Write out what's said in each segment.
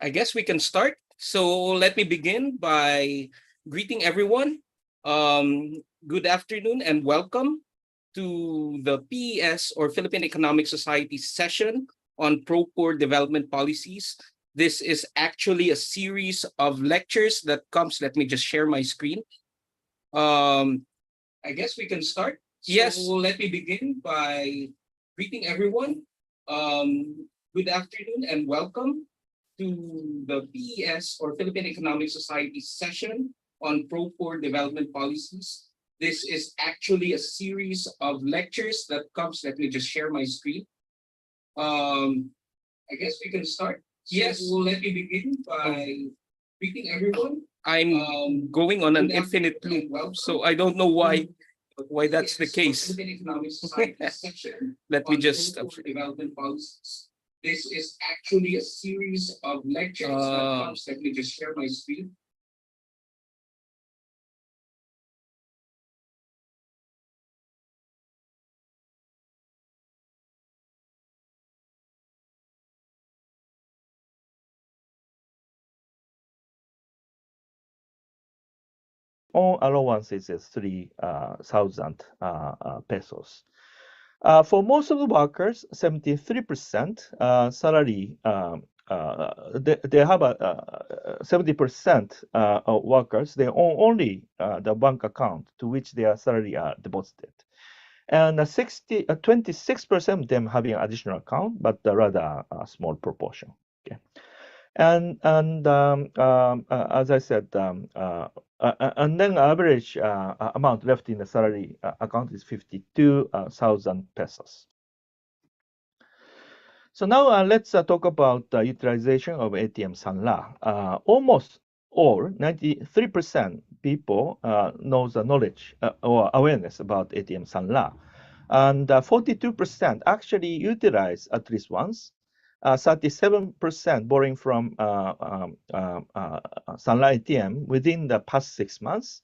I guess we can start. So let me begin by greeting everyone. Good afternoon and welcome to the PES or Philippine Economic Society session on pro-poor development policies. This is actually a series of lectures that comes. Let me just share my screen. Um, I guess we can start. Yes. So let me begin by greeting everyone. Good afternoon and welcome to the PES or Philippine Economic Society session on pro-poor development policies. This is actually a series of lectures that comes. Let me just share my screen. Um, I guess we can start. Yes. So let me begin by greeting everyone. I'm going on an infinite loop, so I don't know why that's the case. Let me just development policies. This is actually a series of lectures that comes. Let me just share my screen. On allowances is 3,000 pesos. For most of the workers, 73% salary, they have a 70% of workers, they own only the bank account to which their salary are deposited. And 26% of them having an additional account, but rather a small proportion. Okay. As I said, and then average amount left in the salary account is 52,000 pesos. So now let's talk about the utilization of ATM Sanla. Almost all, 93% people knows the knowledge or awareness about ATM Sanla. And 42% actually utilize at least once. 37% borrowing from Sanla ATM within the past 6 months.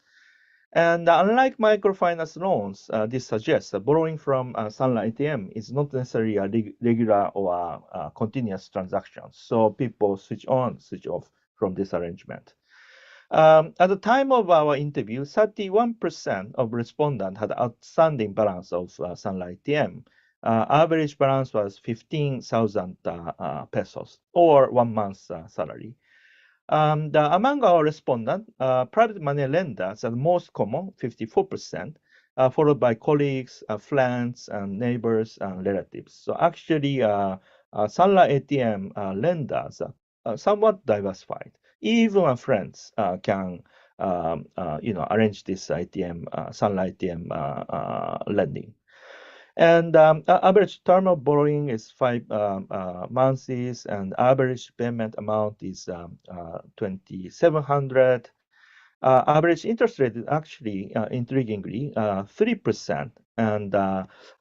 And unlike microfinance loans, this suggests that borrowing from Sanla ATM is not necessarily a regular or continuous transaction. So people switch on, switch off from this arrangement. At the time of our interview, 31% of respondents had outstanding balance of Sanla ATM. Average balance was 15,000 pesos, or 1 month's salary. Among our respondents, private money lenders are the most common, 54%, followed by colleagues, friends, and neighbors and relatives. So actually, Sanla ATM lenders are somewhat diversified. Even friends can, arrange this ATM, Sanla ATM lending. And average term of borrowing is 5 months, and average payment amount is 2,700. Average interest rate is actually, intriguingly, 3%. And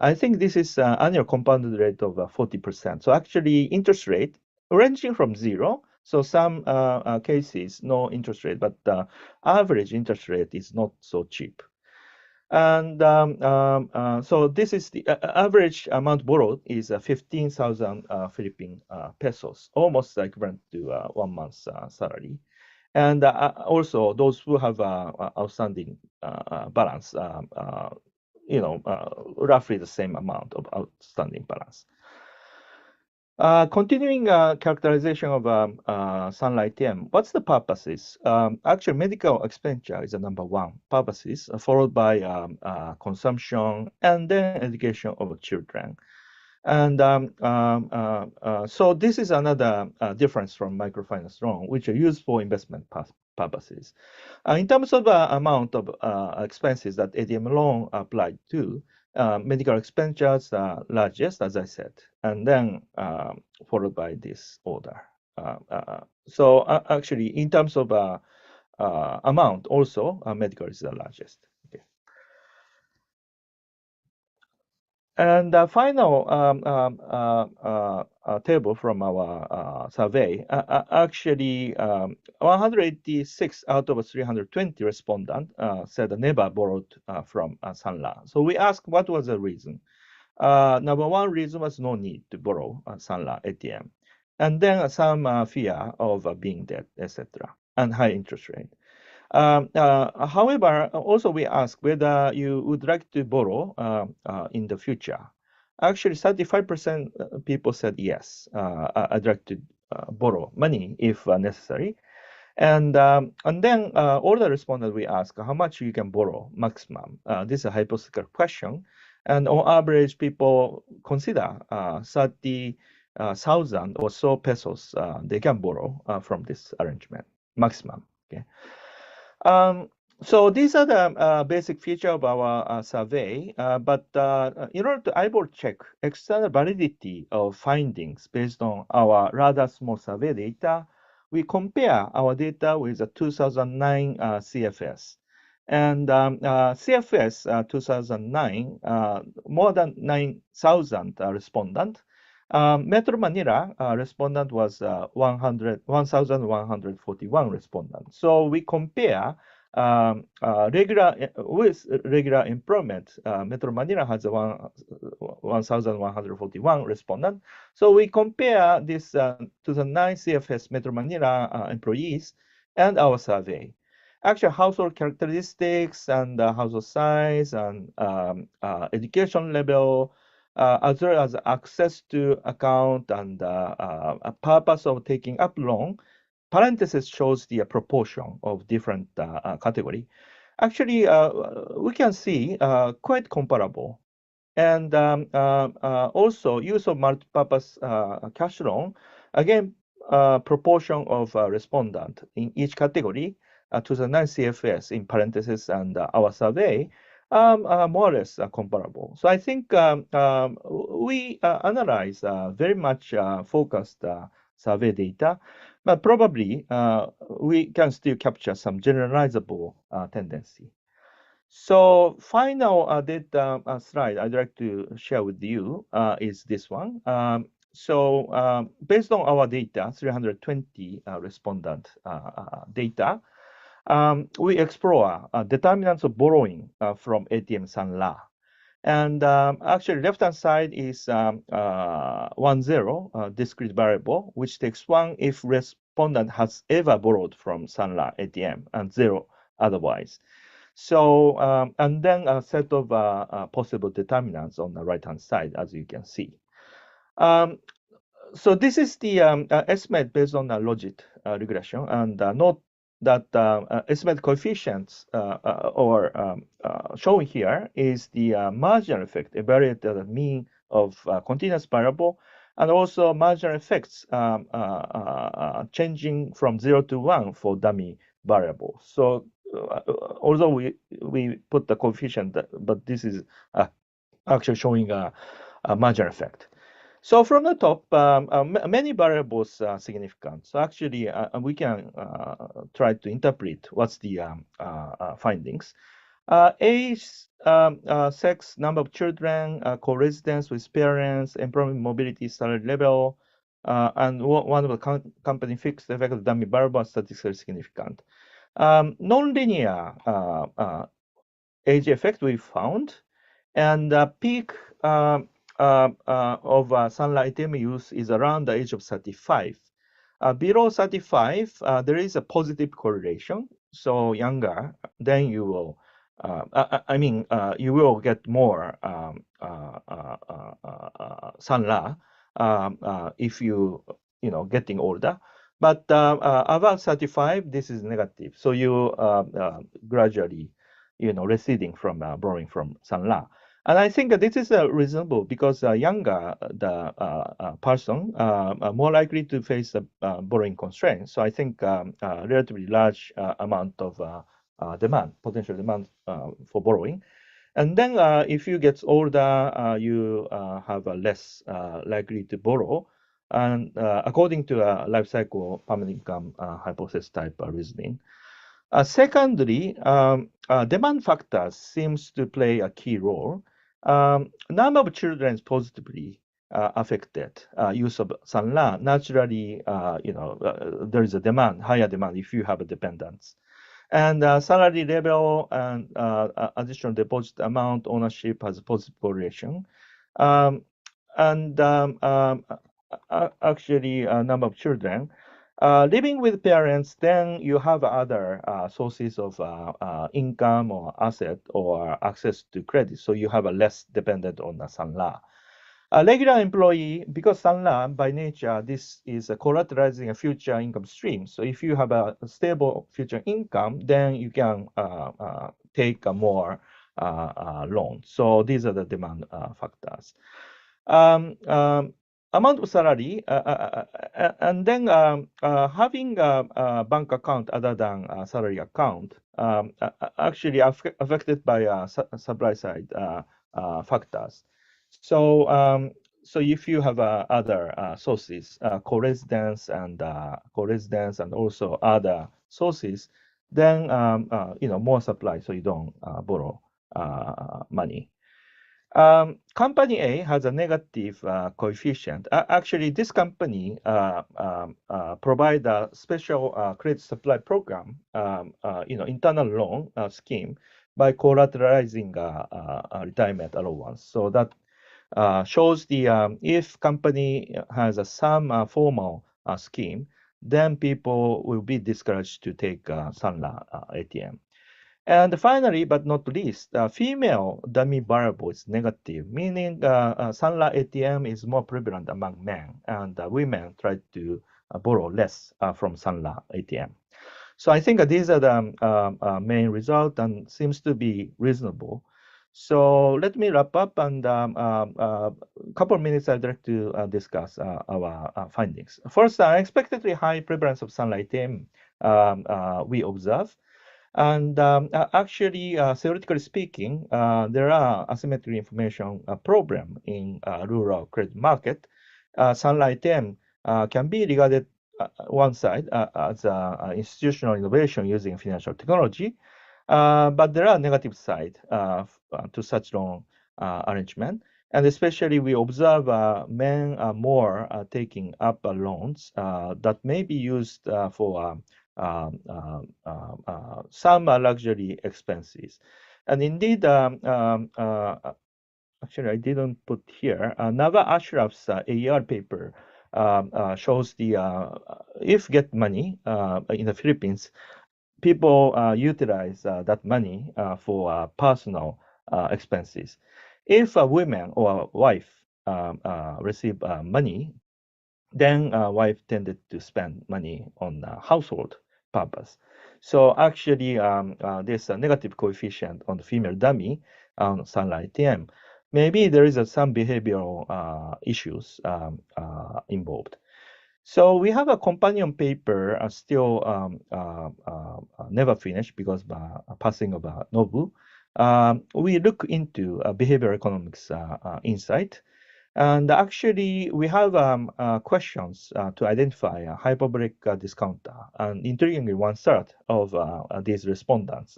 I think this is annual compounded rate of 40%. So actually, interest rate ranging from zero. So some cases, no interest rate, but the average interest rate is not so cheap. And so this is the average amount borrowed is 15,000 Philippine pesos, almost equivalent to 1 month's salary. And also those who have outstanding balance, roughly the same amount of outstanding balance. Continuing characterization of Sanla ATM, what's the purposes? Actually, medical expenditure is the number one purposes, followed by consumption and then education of children. And so this is another difference from microfinance loan, which are used for investment purposes. In terms of amount of expenses that ATM loan applied to, medical expenditures are largest, as I said, and then followed by this order. So actually, in terms of amount, also medical is the largest. Okay. And the final table from our survey, actually 186 out of 320 respondents said they never borrowed from Sanla. So we asked what was the reason. Number one reason was no need to borrow Sanla ATM. and then some fear of being dead, etc., and high interest rate. However, also we ask whether you would like to borrow in the future. Actually, 35% people said yes. I'd like to borrow money if necessary. And then all the respondents we ask how much you can borrow maximum. This is a hypothetical question, and on average, people consider 30,000 or so pesos they can borrow from this arrangement maximum. Okay. Um, so these are the basic feature of our survey, but in order to eyeball check external validity of findings based on our rather small survey data, we compare our data with the 2009 CFS. And CFS 2009, more than 9,000 respondents. Metro Manila respondent was 1,141 respondents. So we compare with regular employment. Metro Manila has 1,141 respondents. So we compare this 2009 CFS Metro Manila employees and our survey. Actually, household characteristics and household size and education level, as well as access to account and a purpose of taking up loan. Parenthesis shows the proportion of different category. Actually, we can see quite comparable. And also use of multi-purpose cash loan, again, proportion of respondent in each category to the 9 CFS in parentheses and our survey, more or less comparable. So I think we analyze very much focused survey data, but probably we can still capture some generalizable tendency. So final data slide I'd like to share with you is this one. Based on our data, 320 respondent data, we explore determinants of borrowing from ATM Sanla. And actually, left-hand side is 10, discrete variable, which takes 1 if respondent has ever borrowed from Sanla ATM and 0 otherwise. So, and then a set of possible determinants on the right-hand side, as you can see. So this is the estimate based on the logit regression, and note that estimate coefficients or shown here is the marginal effect evaluated at the mean of continuous variable, and also marginal effects changing from 0 to 1 for dummy variable. So although we put the coefficient, but this is actually showing a marginal effect. So from the top, many variables are significant. So actually, we can try to interpret what's the findings. Age, sex, number of children, co-residence with parents, employment mobility, salary level, and one of the company fixed effect of dummy variable are statistically significant. Non-linear age effect we found, and the peak of sunlight use is around the age of 35. Below 35, there is a positive correlation. So younger, then you will, you will get more sunlight if getting older. But above 35, this is negative. So you gradually, receding from borrowing from sunlight. And I think this is reasonable because younger the person more likely to face the borrowing constraints. So I think relatively large amount of demand, potential demand for borrowing. And then if you get older, you have less likely to borrow. And according to a life cycle permanent income hypothesis type reasoning. Secondly, demand factors seems to play a key role. Number of children is positively affected. Use of Sanla, naturally, there is a demand, higher demand if you have a dependence. And salary level and additional deposit amount ownership has a positive correlation. And actually a number of children. Living with parents, then you have other sources of income or asset or access to credit, so you have a less dependent on the Sanla. A regular employee, because Sanla by nature, this is a collateralizing a future income stream. So if you have a stable future income, then you can take a more loan. So these are the demand factors. Um, um, Amount of salary, and then having a bank account other than a salary account actually affected by supply side factors. So, so if you have other sources, co-residence and also other sources, then more supply, so you don't borrow money. Company A has a negative coefficient. Actually, this company provide a special credit supply program, internal loan scheme by collateralizing retirement allowance. So that shows the if company has some formal scheme, then people will be discouraged to take Sanla ATM. And finally, but not least, female dummy variable is negative, meaning Sanla ATM is more prevalent among men, and women try to borrow less from Sanla ATM. So I think these are the main result and seems to be reasonable. So let me wrap up and a couple of minutes I'd like to discuss our findings. First, unexpectedly high prevalence of Sanla ATM we observe. And actually, theoretically speaking, there are asymmetry information problem in rural credit market. Sunlight M can be regarded one side as institutional innovation using financial technology, but there are negative side to such loan arrangement. And especially we observe men are more taking up loans that may be used for some luxury expenses. And indeed, actually, I didn't put here. Nava Ashraf's AER paper shows the if get money in the Philippines, people utilize that money for personal expenses. If a woman or a wife receive money, then wife tended to spend money on household purpose. So actually, there's a negative coefficient on the female dummy on Sunlight TM. Maybe there is some behavioral issues involved. So we have a companion paper still never finished because passing of Nobu. We look into behavioral economics insight. And actually, we have questions to identify a hyperbolic discounter. And intriguingly, one third of these respondents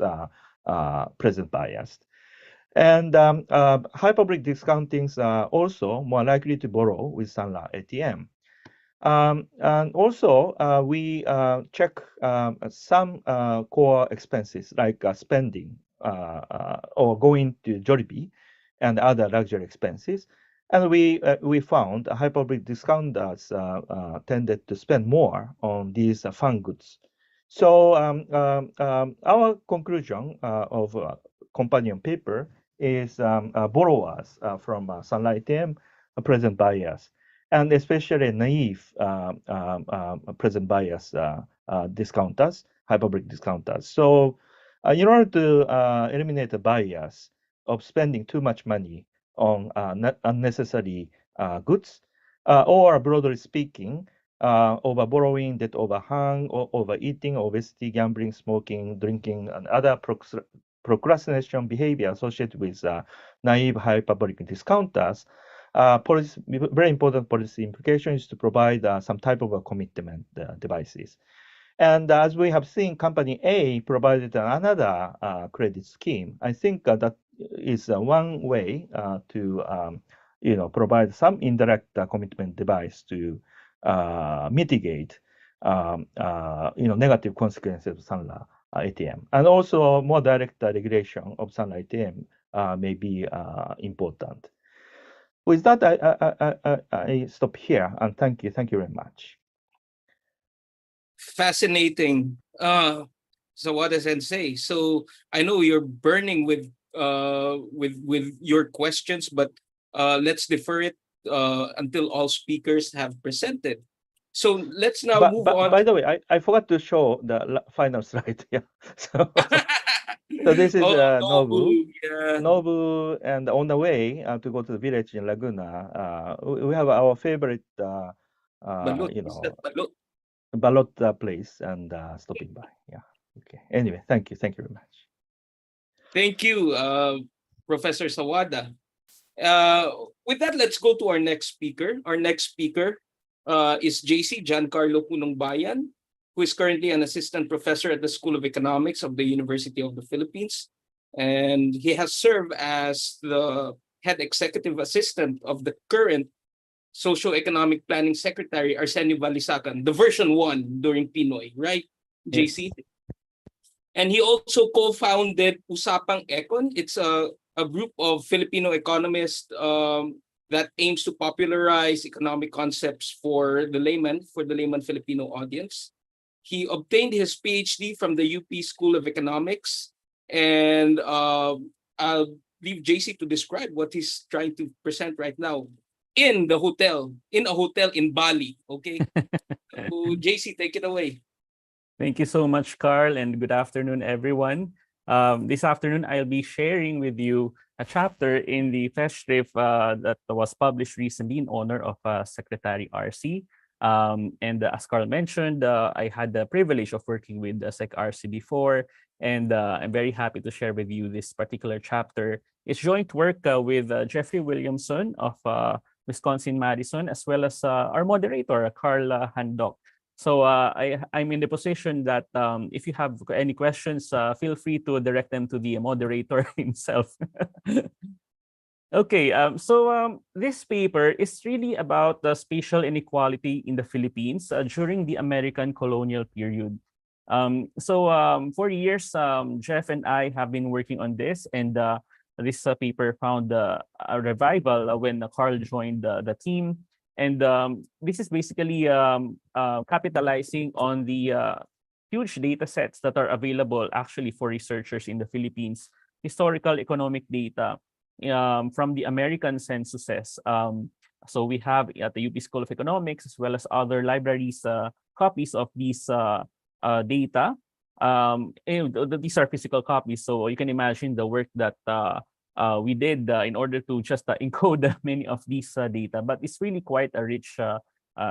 present biased. And hyperbolic discountings are also more likely to borrow with Sanla ATM. And also, we check some core expenses like spending or going to Jollibee and other luxury expenses. And we found hyperbolic discounters tended to spend more on these fun goods. So our conclusion of companion paper is borrowers from Sunlight M present bias and especially naive present bias discounters, hyperbolic discounters. So, in order to eliminate the bias of spending too much money on unnecessary goods, or broadly speaking, over borrowing, debt overhang, or overeating, obesity, gambling, smoking, drinking, and other procrastination behavior associated with naive hyperbolic discounters, very important policy implication is to provide some type of a commitment devices. And as we have seen, company A provided another credit scheme. I think that is one way to provide some indirect commitment device to mitigate negative consequences of Sunla ATM. And also more direct regulation of Sunla ATM may be important. With that, I stop here and thank you very much. Fascinating. So what does it say? So I know you're burning with your questions, but let's defer it until all speakers have presented. So let's now move But on. by the way, I forgot to show the final slide. Yeah. So so this is Oh, Nobu. Nobu, yeah. Nobu, and on the way to go to the village in Laguna, we have our favorite, Balut. you Is that know, balut? balot place and stopping by. Yeah. Okay. Anyway, thank you very much. Thank you, Professor Sawada. Uh, with that, let's go to our next speaker. Our next speaker is JC Giancarlo Punongbayan, who is currently an assistant professor at the School of Economics of the University of the Philippines. And he has served as the head executive assistant of the current Socio-Economic Planning Secretary, Arsenio Balisacan, the version 1 during Pinoy, right, Yes. JC? And he also co-founded Usapang Econ. It's a group of Filipino economists that aims to popularize economic concepts for the layman Filipino audience. He obtained his PhD from the UP School of Economics, and I'll leave JC to describe what he's trying to present right now in a hotel in Bali. Okay, so JC, take it away. Thank you so much, Carl, and good afternoon, everyone. This afternoon, I'll be sharing with you a chapter in the festival that was published recently in honor of Secretary RC. And as Carl mentioned, I had the privilege of working with Sec RC before, and I'm very happy to share with you this particular chapter. It's joint work with Jeffrey Williamson of Wisconsin-Madison, as well as our moderator, Carl Handok. So I'm in the position that if you have any questions, feel free to direct them to the moderator himself. Okay, this paper is really about the spatial inequality in the Philippines during the American colonial period. For years, Jeff and I have been working on this, and this paper found a revival when Carl joined the team. And this is basically capitalizing on the huge data sets that are available actually for researchers in the Philippines, historical economic data from the American censuses. So we have at the UP School of Economics, as well as other libraries, copies of these data. These are physical copies, so you can imagine the work that we did in order to just encode many of these data, but it's really quite a rich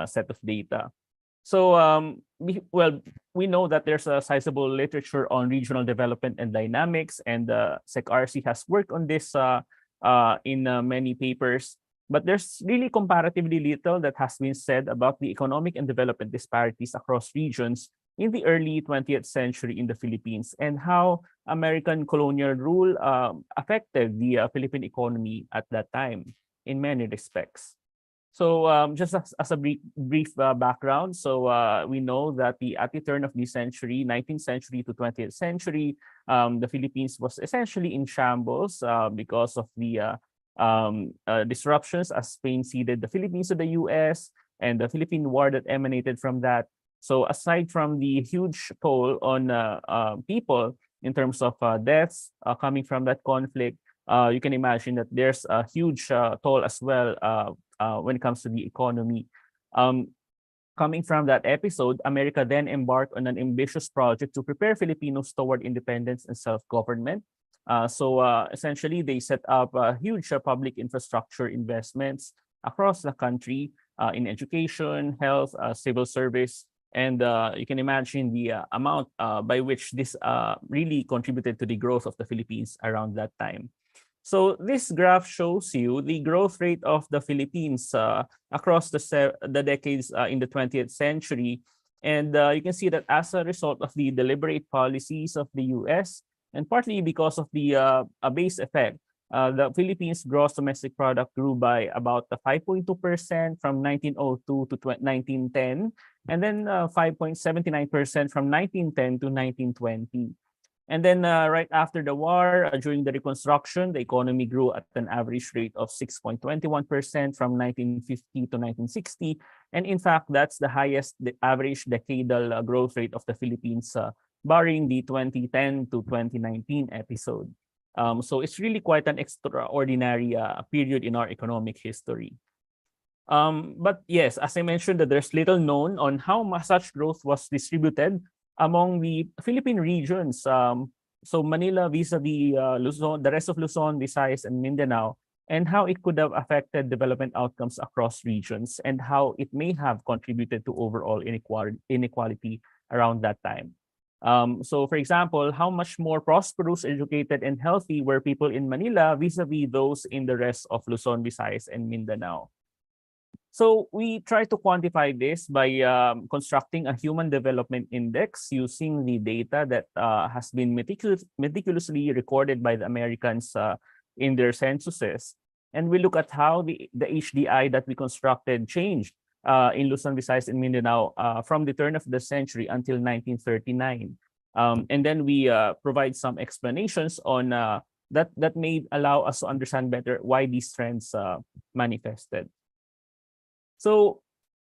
set of data. So, we know that there's a sizable literature on regional development and dynamics, and SecRC has worked on this in many papers. But there's really comparatively little that has been said about the economic and development disparities across regions in the early 20th century in the Philippines, and how American colonial rule affected the Philippine economy at that time in many respects. So just as a brief background, so we know that at the turn of the century, 19th century to 20th century, the Philippines was essentially in shambles because of the disruptions as Spain ceded the Philippines to the US, and the Philippine War that emanated from that. So aside from the huge toll on people in terms of deaths coming from that conflict, you can imagine that there's a huge toll as well when it comes to the economy. Um, Coming from that episode, America then embarked on an ambitious project to prepare Filipinos toward independence and self-government. Essentially, they set up huge public infrastructure investments across the country in education, health, civil service, and you can imagine the amount by which this really contributed to the growth of the Philippines around that time. So this graph shows you the growth rate of the Philippines across the decades in the 20th century. And you can see that as a result of the deliberate policies of the US, and partly because of the base effect, the Philippines' gross domestic product grew by about 5.2% from 1902 to 1910, and then 5.79% from 1910 to 1920. And then right after the war, during the Reconstruction, the economy grew at an average rate of 6.21% from 1950 to 1960. And in fact, that's the highest average decadal growth rate of the Philippines, barring the 2010 to 2019 episode. So it's really quite an extraordinary period in our economic history. But yes, as I mentioned, that there's little known on how such growth was distributed among the Philippine regions. So Manila vis-a-vis Luzon, the rest of Luzon, Visayas, and Mindanao, and how it could have affected development outcomes across regions and how it may have contributed to overall inequality around that time. So for example, how much more prosperous, educated, and healthy were people in Manila vis-a-vis those in the rest of Luzon, Visayas, and Mindanao? So we try to quantify this by constructing a human development index using the data that has been meticulously recorded by the Americans in their censuses. And we look at how the HDI that we constructed changed in Luzon, Visayas, and Mindanao from the turn of the century until 1939. And then we provide some explanations on that may allow us to understand better why these trends manifested. So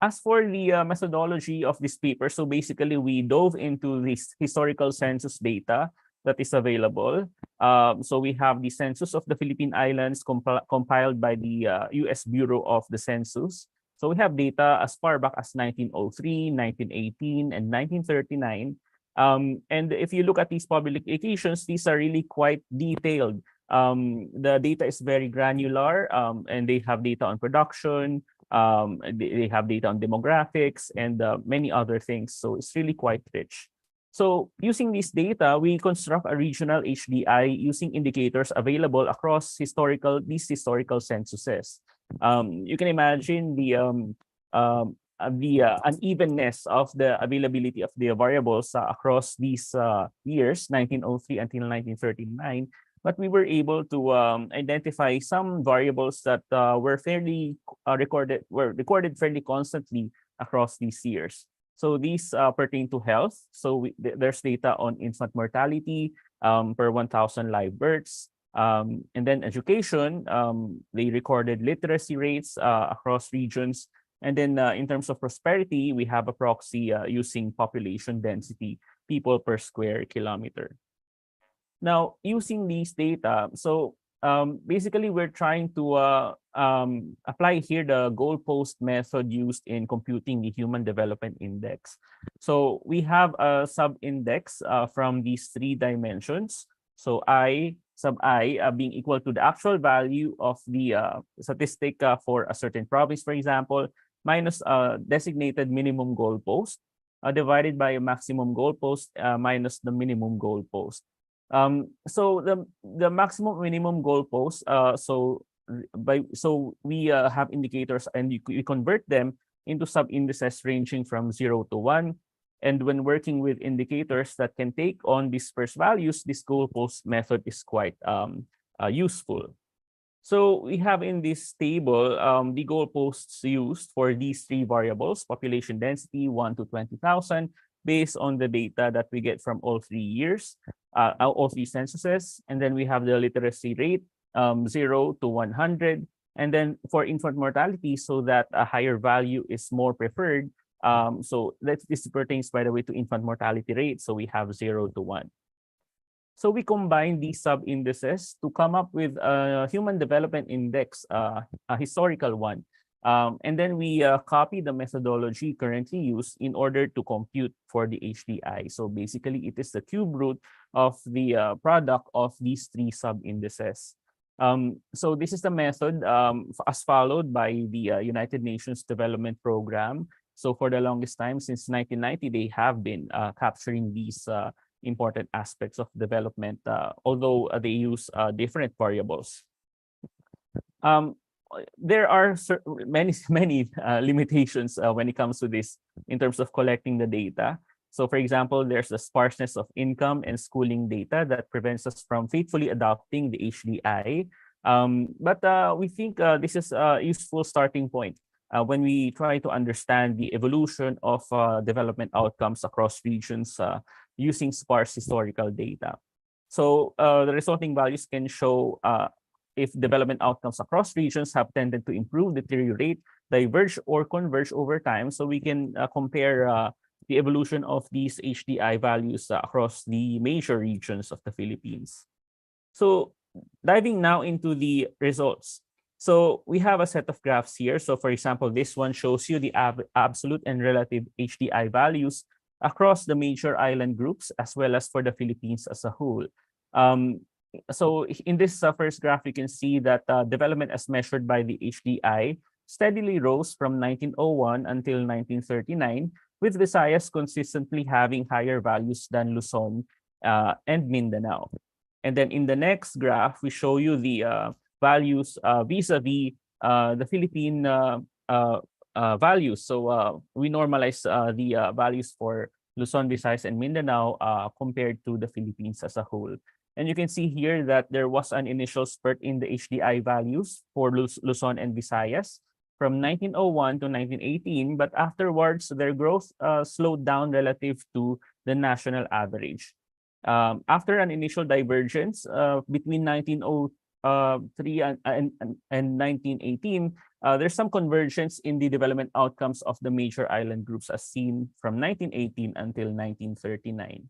as for the methodology of this paper, so basically we dove into this historical census data that is available. So we have the census of the Philippine Islands compiled by the US Bureau of the Census. So we have data as far back as 1903, 1918, and 1939. And if you look at these publications, these are really quite detailed. The data is very granular, and they have data on production, they have data on demographics and many other things. So it's really quite rich. So using this data, we construct a regional HDI using indicators available across these historical censuses. You can imagine the unevenness of the availability of the variables across these years, 1903 until 1939. But we were able to identify some variables that were recorded fairly constantly across these years. So these pertain to health. So there's data on infant mortality per 1,000 live births. And then education, they recorded literacy rates across regions. And then in terms of prosperity, we have a proxy using population density, people per square kilometer. Now, using these data, so basically we're trying to apply here the goalpost method used in computing the Human Development Index. So we have a sub-index from these three dimensions. So sub I being equal to the actual value of the statistic for a certain province, for example, minus a designated minimum goalpost divided by a maximum goalpost minus the minimum goalpost. So the maximum minimum goalpost. So we have indicators and you convert them into sub-indices ranging from 0 to 1. And when working with indicators that can take on dispersed values, this goalpost method is quite useful. So we have in this table the goalposts used for these three variables: population density 1 to 20,000, based on the data that we get from all 3 years, all 3 censuses. And then we have the literacy rate 0 to 100. And then for infant mortality, so that a higher value is more preferred. So this pertains, by the way, to infant mortality rate. So we have 0 to 1. So we combine these sub-indices to come up with a Human Development Index, a historical one. And then we copy the methodology currently used in order to compute for the HDI. So basically, it is the cube root of the product of these 3 sub-indices. So this is the method as followed by the United Nations Development Program. So for the longest time, since 1990, they have been capturing these important aspects of development, although they use different variables. There are many limitations when it comes to this in terms of collecting the data. So for example, there's the sparseness of income and schooling data that prevents us from faithfully adopting the HDI. But we think this is a useful starting point when we try to understand the evolution of development outcomes across regions using sparse historical data. So the resulting values can show if development outcomes across regions have tended to improve, deteriorate, diverge, or converge over time. So we can compare the evolution of these HDI values across the major regions of the Philippines. So diving now into the results. So we have a set of graphs here. So for example, this one shows you the absolute and relative HDI values across the major island groups, as well as for the Philippines as a whole. So in this first graph, you can see that development as measured by the HDI steadily rose from 1901 until 1939, with Visayas consistently having higher values than Luzon and Mindanao. And then in the next graph, we show you the values vis-a-vis the Philippine values. So we normalize the values for Luzon, Visayas, and Mindanao compared to the Philippines as a whole. And you can see here that there was an initial spurt in the HDI values for Luzon and Visayas from 1901 to 1918, but afterwards their growth slowed down relative to the national average. After an initial divergence between 1903 and 1918, there's some convergence in the development outcomes of the major island groups as seen from 1918 until 1939.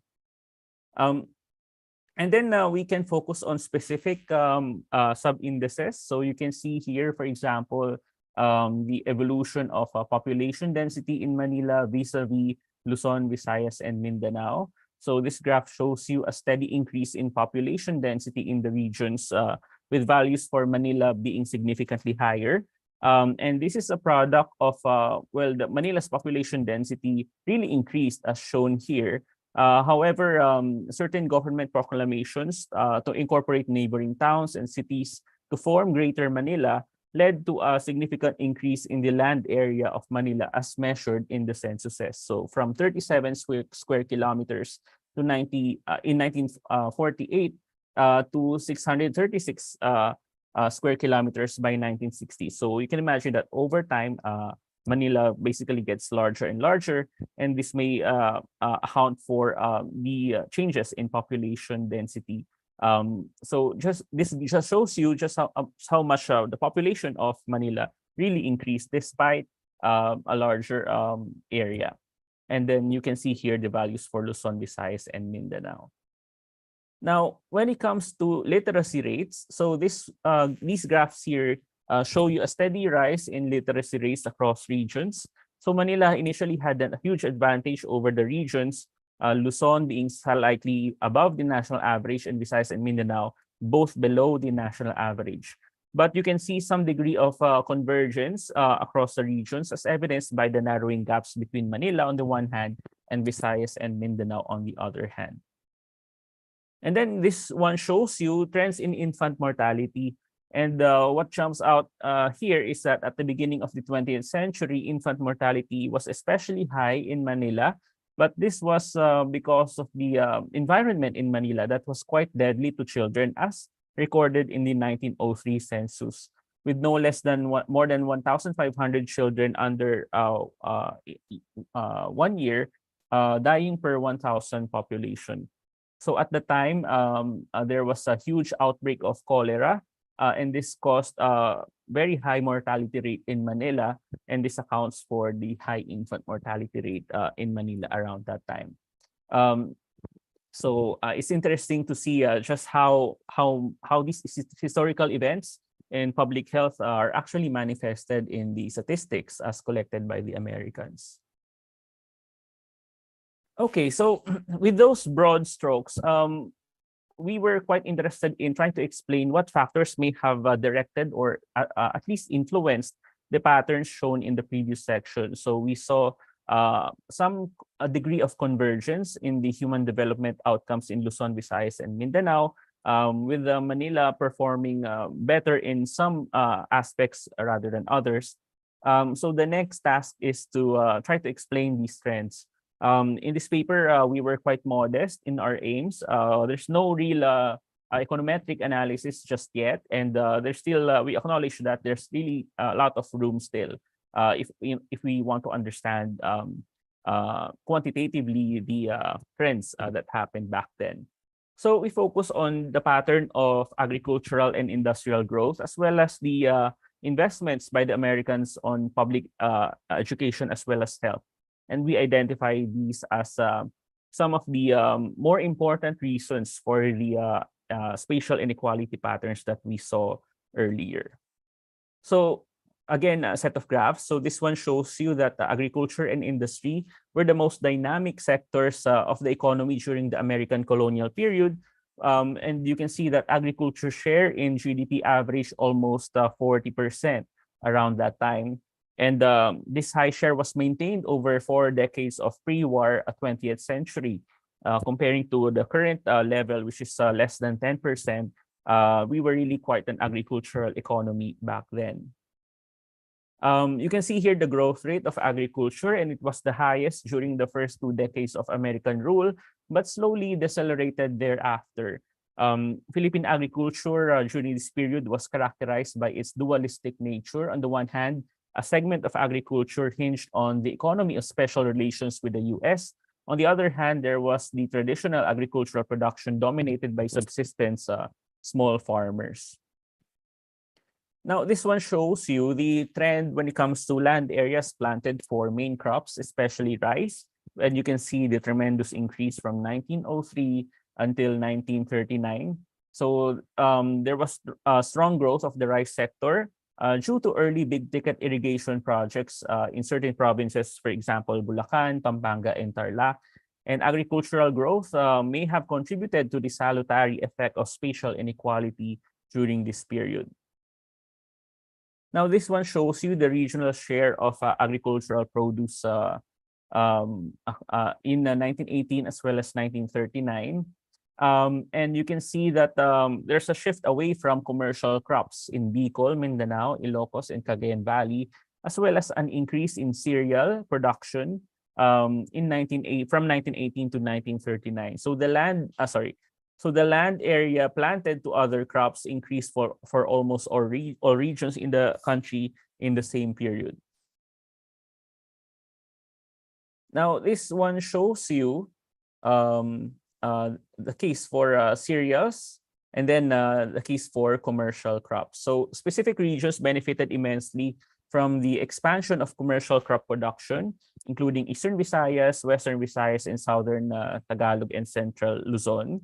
And then we can focus on specific sub-indices. So you can see here, for example, the evolution of population density in Manila vis-a-vis Luzon, Visayas, and Mindanao. So this graph shows you a steady increase in population density in the regions with values for Manila being significantly higher. And this is a product of, the Manila's population density really increased as shown here. However, certain government proclamations to incorporate neighboring towns and cities to form Greater Manila led to a significant increase in the land area of Manila as measured in the censuses. So from 37 square kilometers to in 1948 to 636 square kilometers by 1960. So you can imagine that over time, Manila basically gets larger and larger, and this may account for the changes in population density. So this just shows you just how much the population of Manila really increased despite a larger area. And then you can see here the values for Luzon, Visayas, and Mindanao. Now, when it comes to literacy rates, so these graphs here show you a steady rise in literacy rates across regions. So Manila initially had a huge advantage over the regions, Luzon being slightly above the national average and Visayas and Mindanao both below the national average. But you can see some degree of convergence across the regions as evidenced by the narrowing gaps between Manila on the one hand and Visayas and Mindanao on the other hand. And then this one shows you trends in infant mortality. And what jumps out here is that at the beginning of the 20th century, infant mortality was especially high in Manila. But this was because of the environment in Manila that was quite deadly to children, as recorded in the 1903 census, with no less than more than 1,500 children under 1 year dying per 1,000 population. So at the time, there was a huge outbreak of cholera, and this caused a very high mortality rate in Manila, and this accounts for the high infant mortality rate in Manila around that time. So it's interesting to see just how these historical events in public health are actually manifested in the statistics as collected by the Americans. Okay, so with those broad strokes, we were quite interested in trying to explain what factors may have directed or at least influenced the patterns shown in the previous section. So we saw some degree of convergence in the human development outcomes in Luzon, Visayas, and Mindanao, with Manila performing better in some aspects rather than others. So the next task is to try to explain these trends. In this paper, we were quite modest in our aims. There's no real econometric analysis just yet, and there's still we acknowledge that there's really a lot of room still if we want to understand quantitatively the trends that happened back then. So we focus on the pattern of agricultural and industrial growth, as well as the investments by the Americans on public education as well as health. And we identify these as some of the more important reasons for the spatial inequality patterns that we saw earlier. So again, a set of graphs. So this one shows you that agriculture and industry were the most dynamic sectors of the economy during the American colonial period. And you can see that agriculture share in GDP averaged almost 40% around that time. And this high share was maintained over 4 decades of pre-war 20th century, comparing to the current level, which is less than 10%. We were really quite an agricultural economy back then. You can see here the growth rate of agriculture, and it was the highest during the first 2 decades of American rule, but slowly decelerated thereafter. Philippine agriculture during this period was characterized by its dualistic nature. On the one hand, a segment of agriculture hinged on the economy of special relations with the US. On the other hand, there was the traditional agricultural production dominated by subsistence small farmers. Now, this one shows you the trend when it comes to land areas planted for main crops, especially rice. And you can see the tremendous increase from 1903 until 1939. So there was a strong growth of the rice sector due to early big-ticket irrigation projects in certain provinces, for example, Bulacan, Pampanga, and Tarlac. And agricultural growth may have contributed to the salutary effect of spatial inequality during this period. Now, this one shows you the regional share of agricultural produce in 1918 as well as 1939. And you can see that there's a shift away from commercial crops in Bicol, Mindanao, Ilocos, and Cagayan Valley, as well as an increase in cereal production from 1918 to 1939. So the land area planted to other crops increased for almost all regions in the country in the same period. Now, this one shows you the case for cereals and then the case for commercial crops. So specific regions benefited immensely from the expansion of commercial crop production, including Eastern Visayas, Western Visayas, and Southern Tagalog and Central Luzon.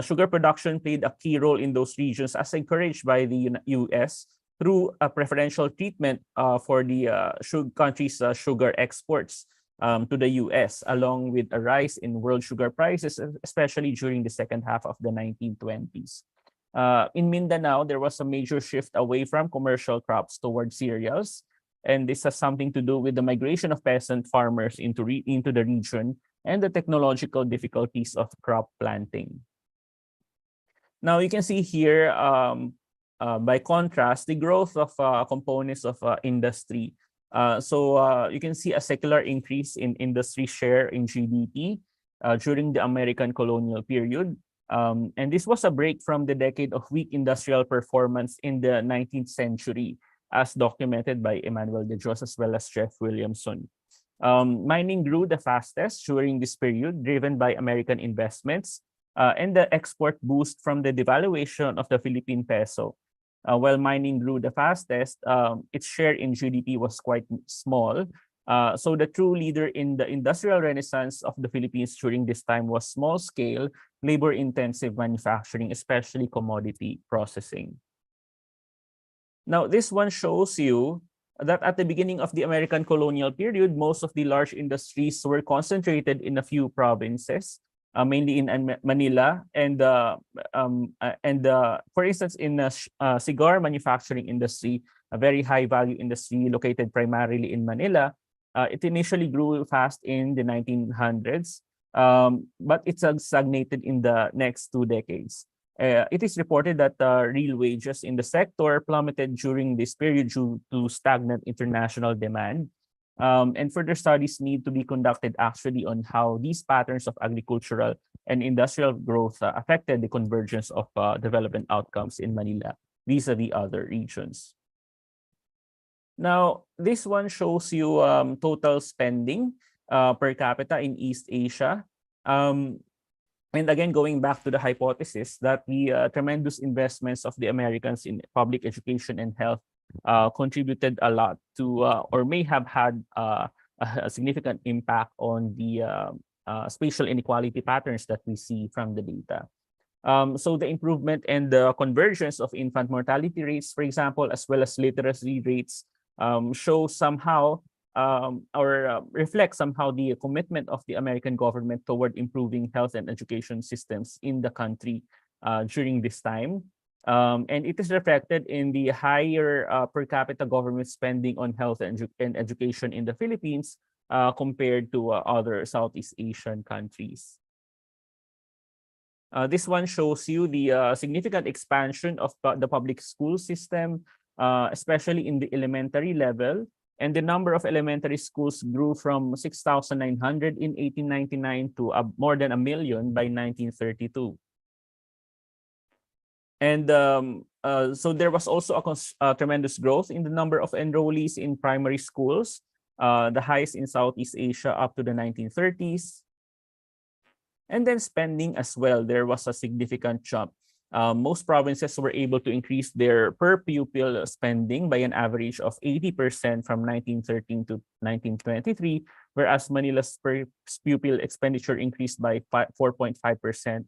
Sugar production played a key role in those regions as encouraged by the US through a preferential treatment for the country's sugar exports to the US, along with a rise in world sugar prices, especially during the second half of the 1920s. In Mindanao, there was a major shift away from commercial crops towards cereals, and this has something to do with the migration of peasant farmers into the region and the technological difficulties of crop planting. Now, you can see here, by contrast, the growth of components of industry. So you can see a secular increase in industry share in GDP during the American colonial period. And this was a break from the decade of weak industrial performance in the 19th century, as documented by Emmanuel de Dios as well as Jeff Williamson. Mining grew the fastest during this period, driven by American investments and the export boost from the devaluation of the Philippine peso. While mining grew the fastest, its share in GDP was quite small. So the true leader in the industrial renaissance of the Philippines during this time was small-scale, labor-intensive manufacturing, especially commodity processing. Now, this one shows you that at the beginning of the American colonial period, most of the large industries were concentrated in a few provinces, mainly in Manila, and for instance, in the cigar manufacturing industry, a very high-value industry located primarily in Manila. It initially grew fast in the 1900s, but it stagnated in the next 2 decades. It is reported that real wages in the sector plummeted during this period due to stagnant international demand. And further studies need to be conducted actually on how these patterns of agricultural and industrial growth affected the convergence of development outcomes in Manila vis-a-vis other regions. Now, this one shows you total spending per capita in East Asia. And again, going back to the hypothesis that the tremendous investments of the Americans in public education and health contributed a lot to, or may have had a significant impact on the spatial inequality patterns that we see from the data. So the improvement and the convergence of infant mortality rates, for example, as well as literacy rates, show somehow or reflect somehow the commitment of the American government toward improving health and education systems in the country during this time. And it is reflected in the higher per capita government spending on health and education in the Philippines compared to other Southeast Asian countries. This one shows you the significant expansion of the public school system, especially in the elementary level. And the number of elementary schools grew from 6,900 in 1899 to more than 1 million by 1932. And so there was also a tremendous growth in the number of enrollees in primary schools, the highest in Southeast Asia up to the 1930s. And then spending as well, there was a significant jump. Most provinces were able to increase their per pupil spending by an average of 80% from 1913 to 1923, whereas Manila's per pupil expenditure increased by 4.5%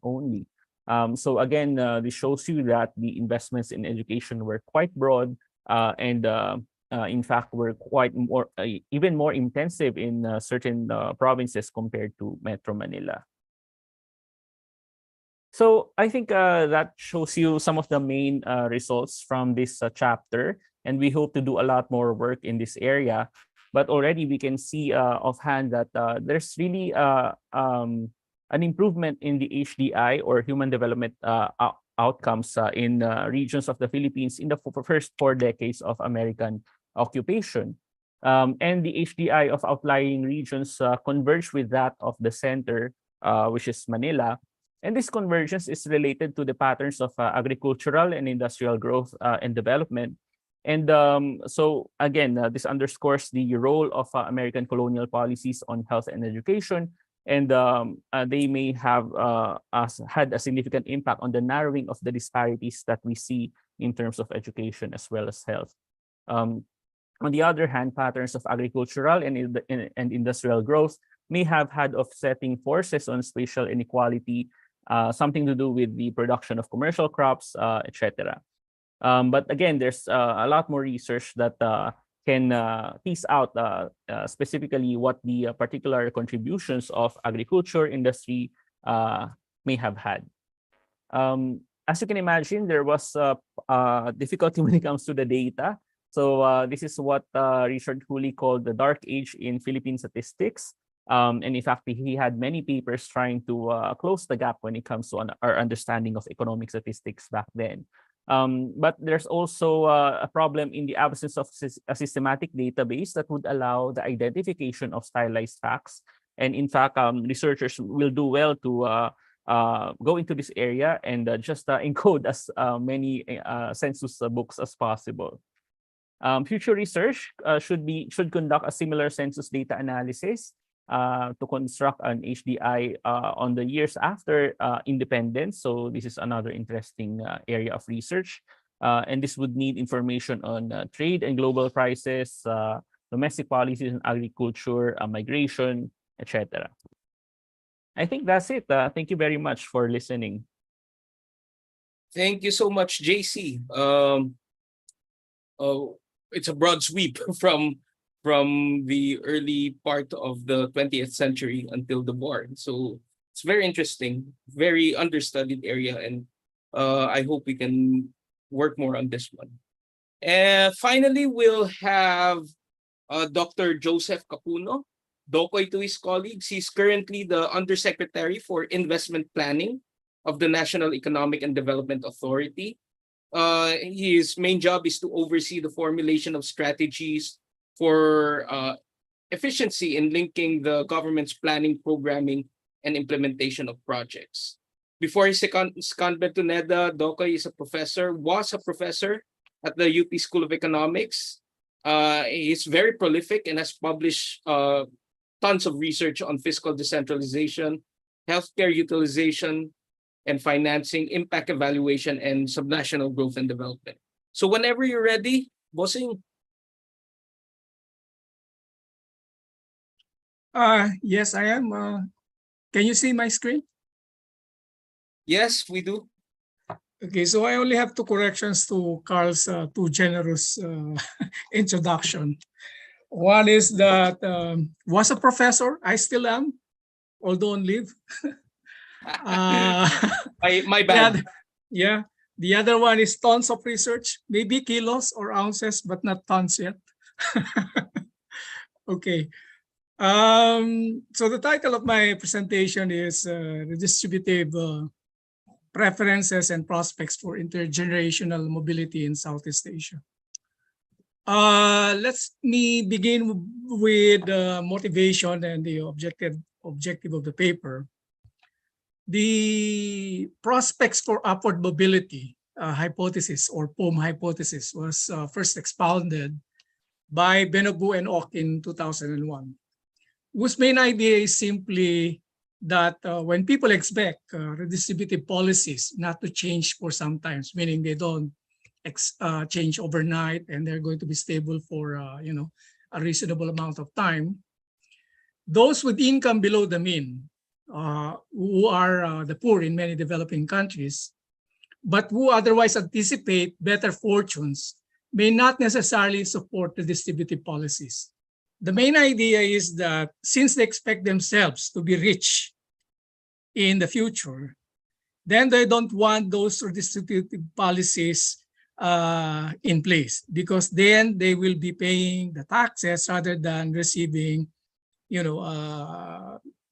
only. So again, this shows you that the investments in education were quite broad and in fact were quite more, even more intensive in certain provinces compared to Metro Manila. So I think that shows you some of the main results from this chapter, and we hope to do a lot more work in this area. But already we can see offhand that there's really an improvement in the HDI or human development outcomes in regions of the Philippines in the first 4 decades of American occupation. And the HDI of outlying regions converge with that of the center, which is Manila. And this convergence is related to the patterns of agricultural and industrial growth and development. And so again, this underscores the role of American colonial policies on health and education. And they may have had a significant impact on the narrowing of the disparities that we see in terms of education as well as health. On the other hand, patterns of agricultural and industrial growth may have had offsetting forces on spatial inequality, something to do with the production of commercial crops, etc. But again, there's a lot more research that can tease out specifically what the particular contributions of agriculture industry may have had. As you can imagine, there was difficulty when it comes to the data. So this is what Richard Hooley called the dark age in Philippine statistics. And in fact, he had many papers trying to close the gap when it comes to our understanding of economic statistics back then. But there's also a problem in the absence of a systematic database that would allow the identification of stylized facts. And in fact, researchers will do well to go into this area and just encode as many census books as possible. Future research should conduct a similar census data analysis to construct an HDI on the years after independence. So this is another interesting area of research. And this would need information on trade and global prices, domestic policies in agriculture, migration, etc. I think that's it. Thank you very much for listening. Thank you so much, JC. It's a broad sweep from the early part of the 20th century until the war. So it's very interesting, very understudied area, and I hope we can work more on this one. And finally, we'll have Dr. Joseph Capuno, Dokoy to his colleagues. He's currently the Undersecretary for Investment Planning of the National Economic and Development Authority. His main job is to oversee the formulation of strategies for efficiency in linking the government's planning, programming, and implementation of projects. Before his secondment to NEDA, Dokoy was a professor at the UP School of Economics. He's very prolific and has published tons of research on fiscal decentralization, healthcare utilization and financing, impact evaluation, and subnational growth and development. So whenever you're ready, Bossing. Yes, I am. Can you see my screen? Yes, we do. Okay, so I only have two corrections to Carl's too generous introduction. One is that was a professor. I still am, although on leave. Uh, My the bad. other- yeah. The other one is tons of research, maybe kilos or ounces, but not tons yet. Okay. So the title of my presentation is Redistributive Preferences and Prospects for Intergenerational Mobility in Southeast Asia. Let me begin with motivation and the objective of the paper. The prospects for upward mobility hypothesis or POM hypothesis was first expounded by Benobu and Ock in 2001, whose main idea is simply that when people expect redistributive policies not to change for some times, meaning they don't change overnight and they're going to be stable for a reasonable amount of time, those with income below the mean, who are the poor in many developing countries, but who otherwise anticipate better fortunes, may not necessarily support the distributive policies. The main idea is that since they expect themselves to be rich in the future, then they don't want those redistributive policies in place, because then they will be paying the taxes rather than receiving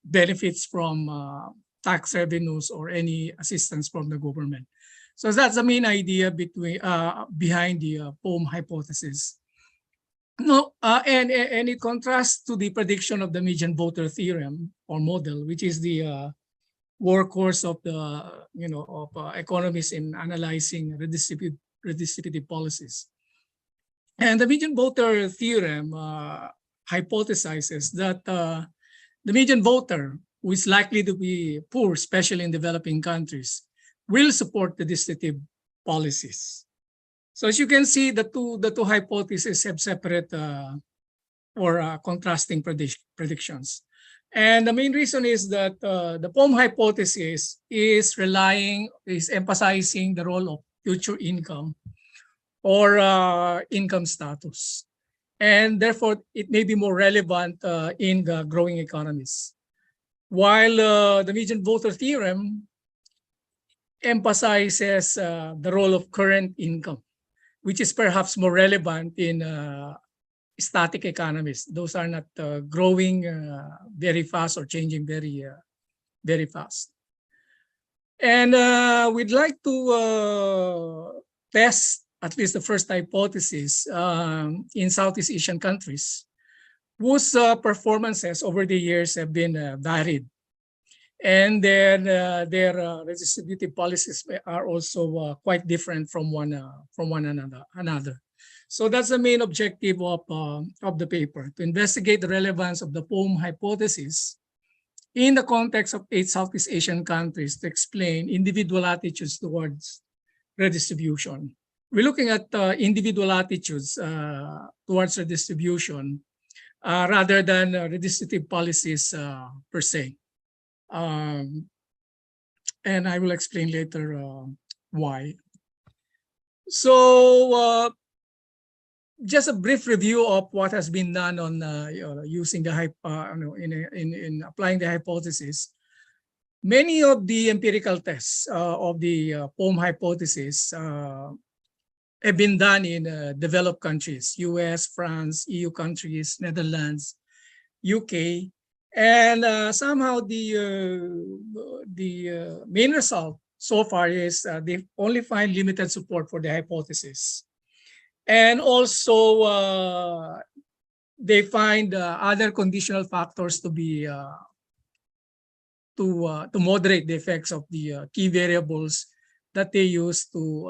benefits from tax revenues or any assistance from the government. So that's the main idea behind the POM hypothesis. No, and it contrasts to the prediction of the median voter theorem or model, which is the workhorse of the economists in analyzing redistributive policies. And the median voter theorem hypothesizes that the median voter, who is likely to be poor, especially in developing countries, will support the distributive policies. So as you can see, the two hypotheses have separate or contrasting predictions. And the main reason is that the POM hypothesis is emphasizing the role of future income or income status. And therefore, it may be more relevant in the growing economies. While the median voter theorem emphasizes the role of current income, which is perhaps more relevant in static economies. Those are not growing very fast or changing very fast. And we'd like to test at least the first hypothesis in Southeast Asian countries, whose performances over the years have been varied. And then their redistributive policies are also quite different from one another. So that's the main objective of the paper, to investigate the relevance of the POM hypothesis in the context of 8 Southeast Asian countries to explain individual attitudes towards redistribution. We're looking at individual attitudes towards redistribution rather than redistributive policies per se. And I will explain later why. So just a brief review of what has been done on using the in applying the hypothesis. Many of the empirical tests of the POM hypothesis have been done in developed countries: US, France, EU countries, Netherlands, UK. And somehow the main result so far is they only find limited support for the hypothesis. And also they find other conditional factors to be to moderate the effects of the key variables that they use to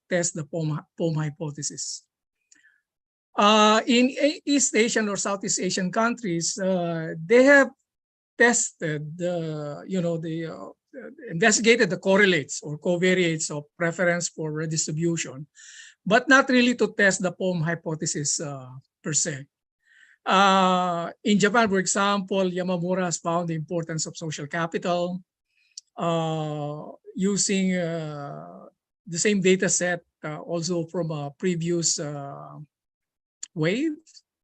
test the POM hypothesis. East Asian or Southeast Asian countries, they have tested investigated the correlates or covariates of preference for redistribution, but not really to test the POM hypothesis per se. In Japan, for example, Yamamura has found the importance of social capital using the same data set also from a previous wave,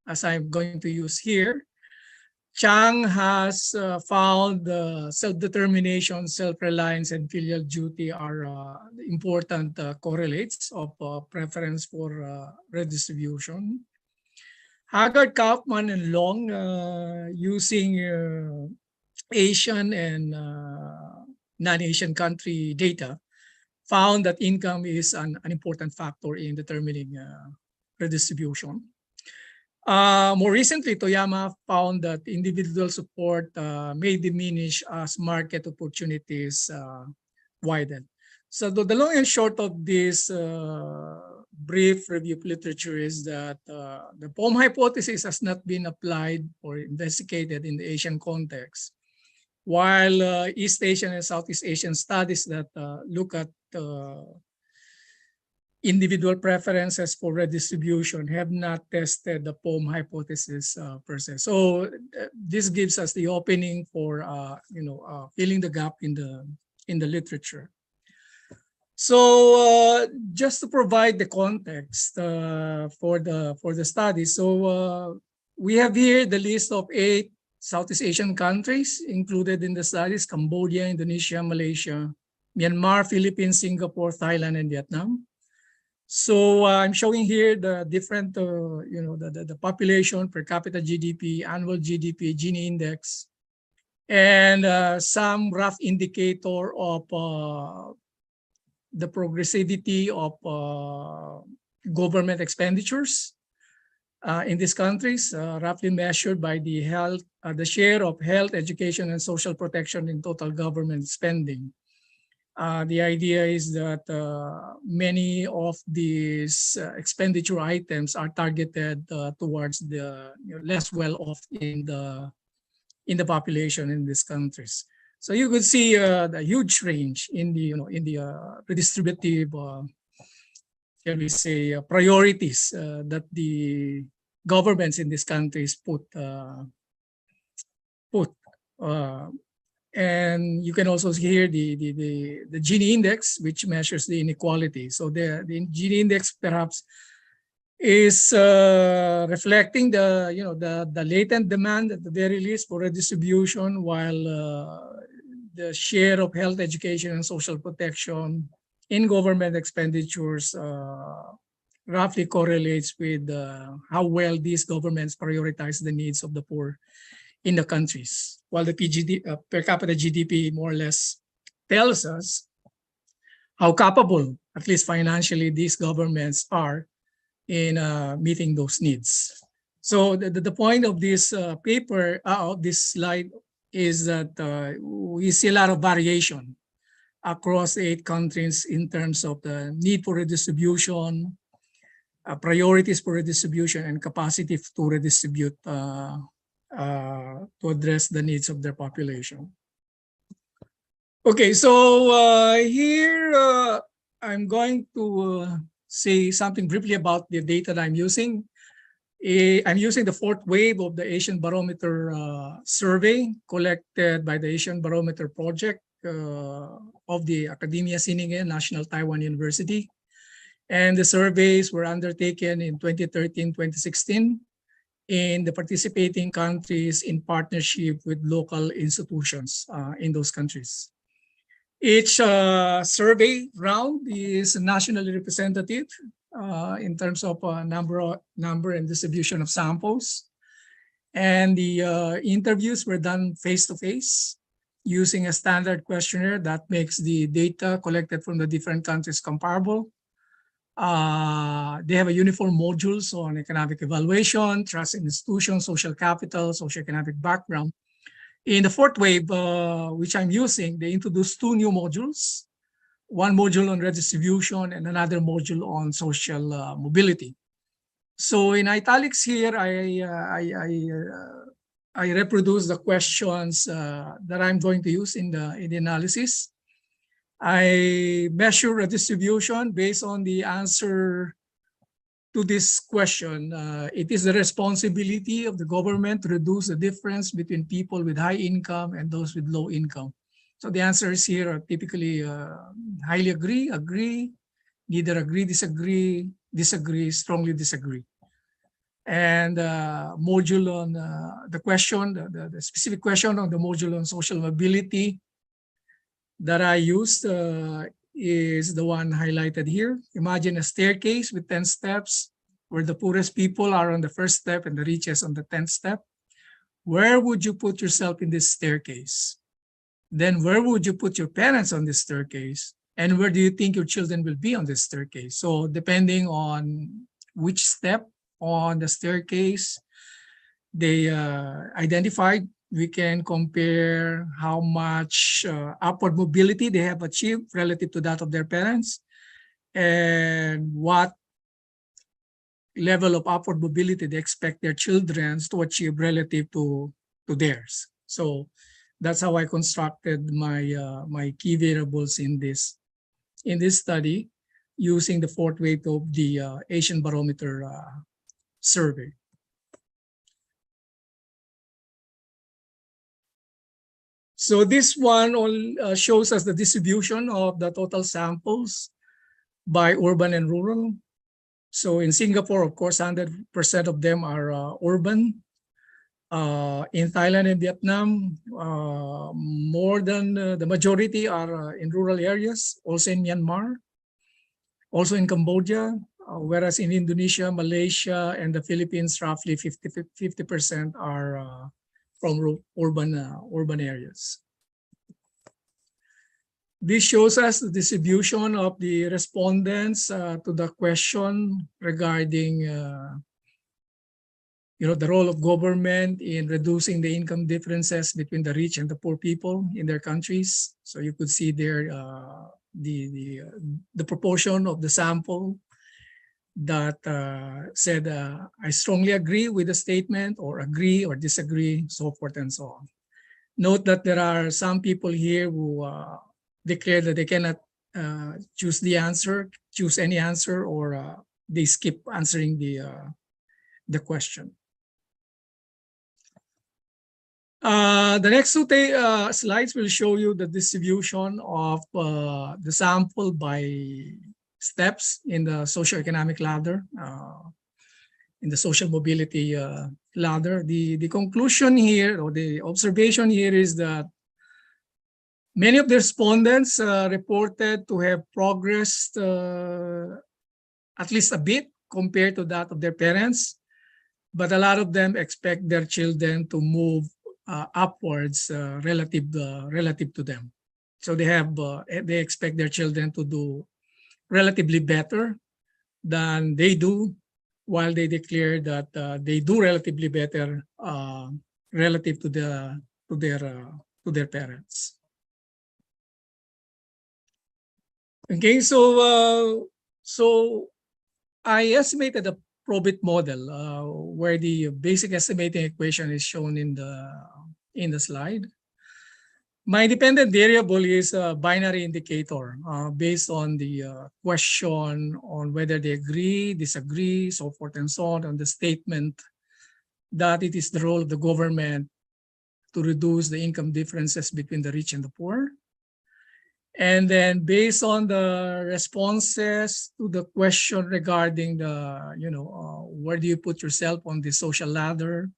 as I'm going to use here. Chang has found self-determination, self-reliance, and filial duty are important correlates of preference for redistribution. Haggard, Kaufman, and Long, using Asian and non-Asian country data, found that income is an important factor in determining redistribution. More recently, Toyama found that individual support may diminish as market opportunities widen. So the long and short of this brief review of literature is that the POM hypothesis has not been applied or investigated in the Asian context, while East Asian and Southeast Asian studies that look at individual preferences for redistribution have not tested the POM hypothesis per se. So this gives us the opening for filling the gap in the literature. So just to provide the context for the study, so we have here the list of 8 Southeast Asian countries included in the studies: Cambodia, Indonesia, Malaysia, Myanmar, Philippines, Singapore, Thailand, and Vietnam. So I'm showing here the different, the population, per capita GDP, annual GDP, Gini index, and some rough indicator of the progressivity of government expenditures in these countries, roughly measured by the share of health, education, and social protection in total government spending. The idea is that many of these expenditure items are targeted towards the less well-off in the population in these countries. So you could see the huge range in the redistributive, shall we say, priorities that the governments in these countries put. And you can also see here the Gini index, which measures the inequality. So the Gini index perhaps is reflecting the latent demand at the very least for redistribution, while the share of health, education, and social protection in government expenditures roughly correlates with how well these governments prioritize the needs of the poor in the countries, while the per capita GDP more or less tells us how capable, at least financially, these governments are in meeting those needs. So the point of this paper, of this slide, is that we see a lot of variation across 8 countries in terms of the need for redistribution, priorities for redistribution, and capacity to redistribute to address the needs of their population. Okay, so here I'm going to say something briefly about the data that I'm using. I'm using the 4th wave of the Asian Barometer survey collected by the Asian Barometer Project of the Academia Siningen National Taiwan University. And the surveys were undertaken in 2013-2016 in the participating countries in partnership with local institutions in those countries. Each survey round is nationally representative in terms of number and distribution of samples. And the interviews were done face-to-face using a standard questionnaire that makes the data collected from the different countries comparable. They have a uniform modules on economic evaluation, trust in institutions, social capital, socioeconomic background. In the 4th wave, which I'm using, they introduced 2 new modules, one module on redistribution and another module on social mobility. So in italics here, I reproduce the questions that I'm going to use in the analysis. I measure a distribution based on the answer to this question. It is the responsibility of the government to reduce the difference between people with high income and those with low income. So the answers here are typically highly agree, agree, neither agree, disagree, disagree, strongly disagree. And module on the question, the specific question on the module on social mobility that I used is the one highlighted here. Imagine a staircase with 10 steps where the poorest people are on the first step and the richest on the 10th step. Where would you put yourself in this staircase? Then where would you put your parents on this staircase? And where do you think your children will be on this staircase? So depending on which step on the staircase they identified, we can compare how much upward mobility they have achieved relative to that of their parents and what level of upward mobility they expect their children to achieve relative to theirs. So that's how I constructed my key variables in this study using the fourth weight of the Asian Barometer survey. So this one shows us the distribution of the total samples by urban and rural. So in Singapore, of course, 100% of them are urban. In Thailand and Vietnam, more than the majority are in rural areas, also in Myanmar, also in Cambodia, whereas in Indonesia, Malaysia, and the Philippines, roughly 50% are from urban areas. This shows us the distribution of the respondents to the question regarding the role of government in reducing the income differences between the rich and the poor people in their countries. So you could see there the proportion of the sample that said, I strongly agree with the statement, or agree or disagree, so forth and so on. Note that there are some people here who declare that they cannot choose any answer, or they skip answering the question. The next two slides will show you the distribution of the sample by steps in the socioeconomic ladder, in the social mobility ladder. The conclusion here, or the observation here, is that many of the respondents reported to have progressed at least a bit compared to that of their parents, but a lot of them expect their children to move upwards relative to them. So they expect their children to do relatively better than they do, while they declare that they do relatively better relative to their parents. Okay, so I estimated a probit model where the basic estimating equation is shown in the slide. My dependent variable is a binary indicator based on the question on whether they agree, disagree, so forth and so on the statement that it is the role of the government to reduce the income differences between the rich and the poor. And then based on the responses to the question regarding where do you put yourself on the social ladder,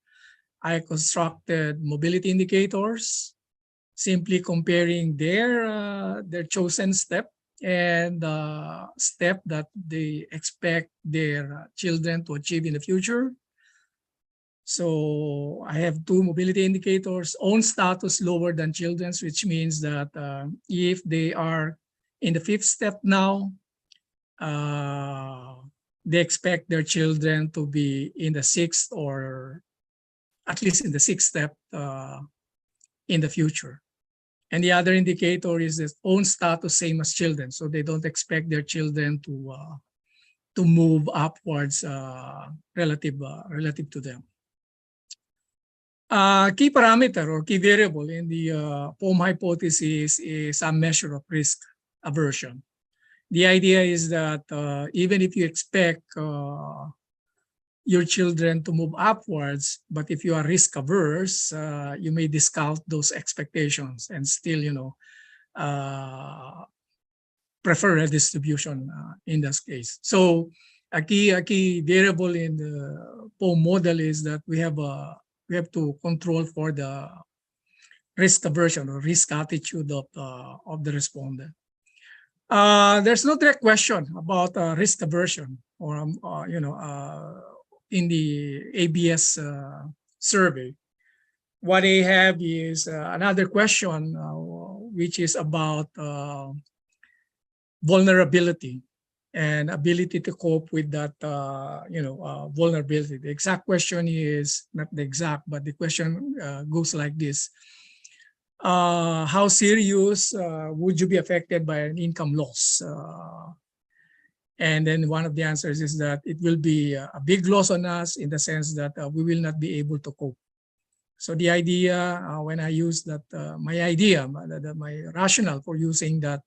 I constructed mobility indicators, simply comparing their chosen step and the step that they expect their children to achieve in the future. So I have two mobility indicators: own status lower than children's, which means that if they are in the 5th step now, they expect their children to be in the 6th, or at least in the 6th step in the future. And the other indicator is that own status same as children. So they don't expect their children to move upwards relative to them. Key parameter or key variable in the POM hypothesis is a measure of risk aversion. The idea is that even if you expect your children to move upwards, but if you are risk averse, you may discount those expectations and still, prefer a distribution in this case. So a key variable in the POM model is that we have to control for the risk aversion or risk attitude of the respondent. There's no direct question about risk aversion or in the ABS survey. What they have is another question, which is about vulnerability and ability to cope with that, vulnerability. The exact question is not the exact, but the question goes like this. How serious would you be affected by an income loss? And then one of the answers is that it will be a big loss on us in the sense that we will not be able to cope. So the idea, when I use that, my rationale for using that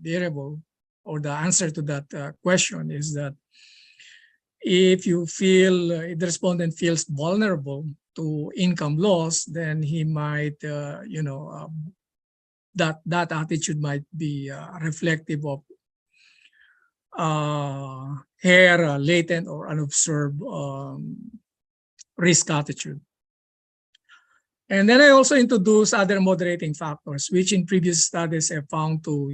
variable or the answer to that question is that if the respondent feels vulnerable to income loss, then he might, that attitude might be reflective of latent or unobserved risk attitude. And then I also introduce other moderating factors, which in previous studies have found to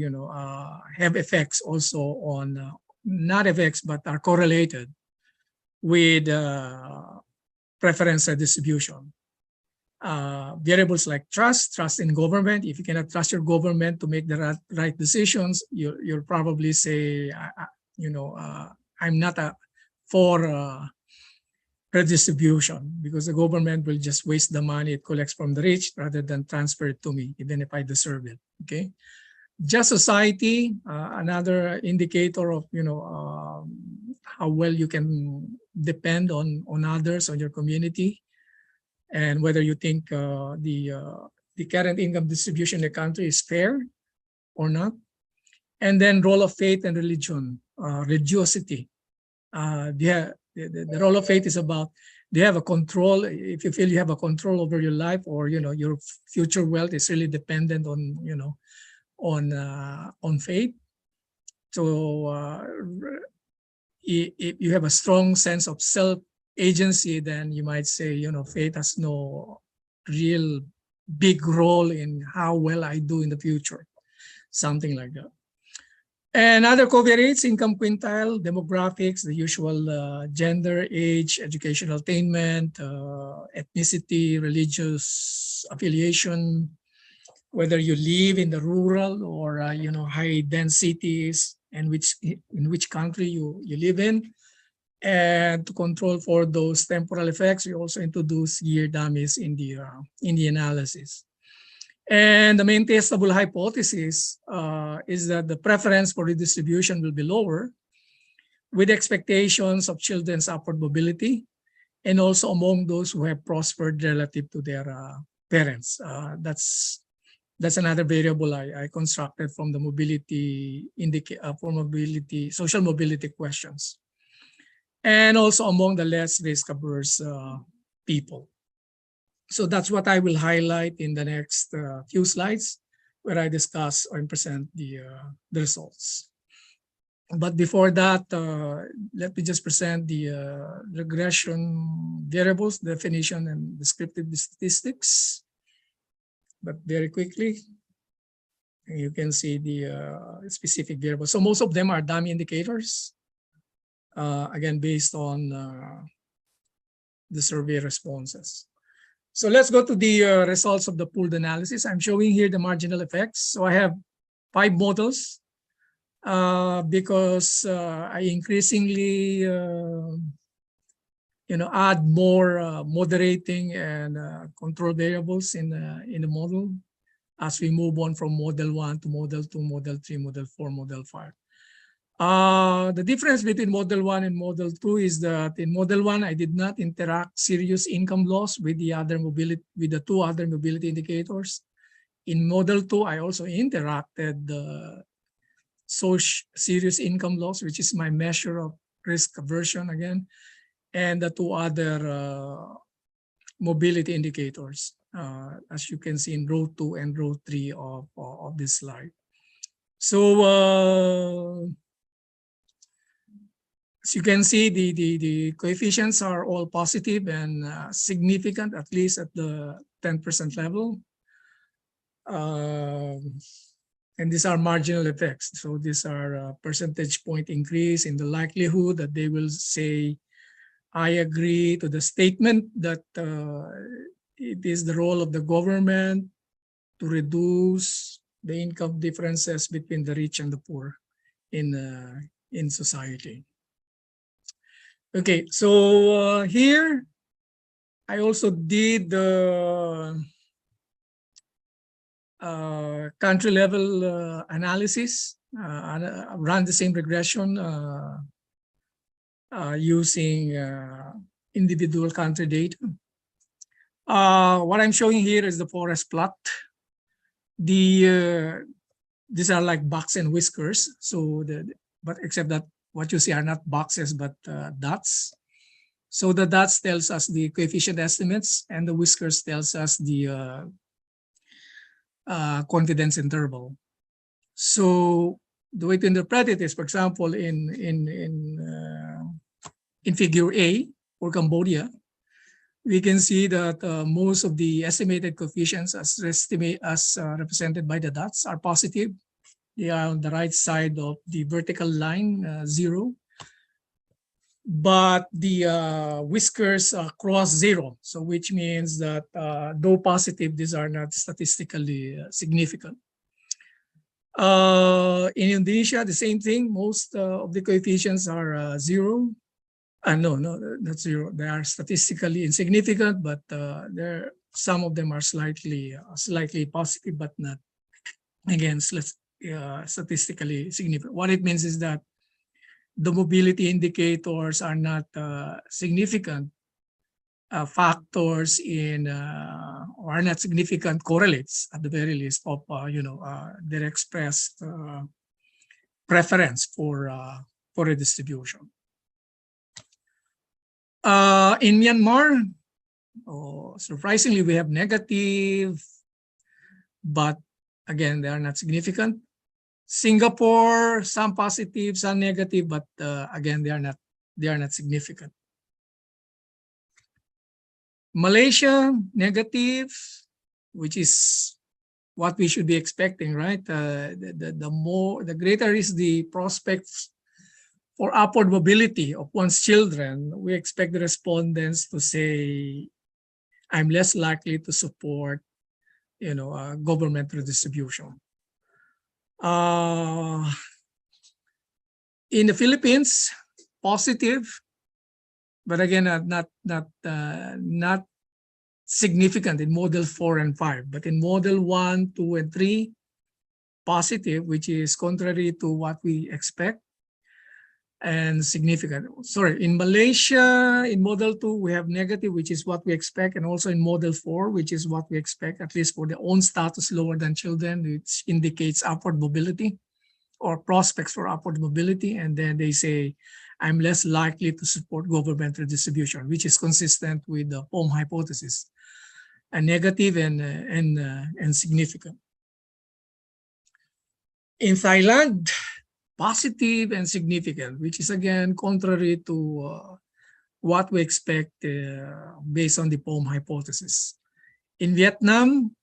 have effects also on, not effects, but are correlated with preference distribution. Variables like trust in government. If you cannot trust your government to make the right decisions, you'll probably say, I'm not for redistribution because the government will just waste the money it collects from the rich rather than transfer it to me, even if I deserve it. Okay. Just society, another indicator of how well you can depend on others, on your community, and whether you think the current income distribution in the country is fair or not. And then role of faith and religion, religiosity. The role of faith is about, do you have a control? If you feel you have a control over your life, or your future wealth is really dependent on on faith. So if you have a strong sense of self-agency, then you might say, faith has no real big role in how well I do in the future, something like that. And other covariates, income quintile, demographics, the usual gender, age, educational attainment, ethnicity, religious affiliation, whether you live in the rural or high densities, and in which country you live in. And to control for those temporal effects, we also introduce year dummies in the analysis. And the main testable hypothesis is that the preference for redistribution will be lower with expectations of children's upward mobility, and also among those who have prospered relative to their parents. That's another variable I constructed from the mobility social mobility questions, and also among the less risk-averse people. So that's what I will highlight in the next few slides, where I discuss and present the results. But before that, let me just present the regression variables, definition, and descriptive statistics. But very quickly, you can see the specific variables. So most of them are dummy indicators, again, based on the survey responses. So let's go to the results of the pooled analysis. I'm showing here the marginal effects. So I have 5 models because I increasingly add more moderating and control variables in the model as we move on from model 1 to model 2, model 3, model 4, model 5. The difference between Model 1 and Model 2 is that in Model 1, I did not interact serious income loss with the two other mobility indicators. In Model 2, I also interacted the serious income loss, which is my measure of risk aversion again, and the two other mobility indicators, as you can see in row 2 and row 3 of this slide. So as you can see, the coefficients are all positive and significant, at least at the 10% level. And these are marginal effects. So these are a percentage point increase in the likelihood that they will say, I agree to the statement that it is the role of the government to reduce the income differences between the rich and the poor in society. Okay, so here I also did the country level analysis, ran the same regression using individual country data. What I'm showing here is the forest plot. These are like box and whiskers. So but except that what you see are not boxes but dots. So the dots tells us the coefficient estimates, and the whiskers tells us the confidence interval. So the way to interpret it is, for example, in Figure A for Cambodia, we can see that most of the estimated coefficients as represented by the dots are positive. They are on the right side of the vertical line, 0. But the whiskers cross 0, so which means that though positive, these are not statistically significant. In Indonesia, the same thing. Most of the coefficients are 0. No, not 0. They are statistically insignificant, but some of them are slightly positive, but not, again, statistically significant. What it means is that the mobility indicators are not significant factors in, or are not significant correlates at the very least of their expressed preference for redistribution. In Myanmar, surprisingly, we have negative, but again, they are not significant. Singapore, some positive, some negative, but again, they are not significant. Malaysia, negative, which is what we should be expecting, right? The greater is the prospects for upward mobility of one's children, we expect the respondents to say, I'm less likely to support, government redistribution. In the Philippines, positive, but again, not significant in Model 4 and 5, but in Model 1, 2, and 3, positive, which is contrary to what we expect, and significant. Sorry, in Malaysia, in Model 2, we have negative, which is what we expect, and also in Model 4, which is what we expect, at least for the own status lower than children, which indicates upward mobility or prospects for upward mobility. And then they say, I'm less likely to support government redistribution, which is consistent with the POM hypothesis, a negative and significant. In Thailand, positive and significant, which is again contrary to what we expect based on the POM hypothesis. In Vietnam,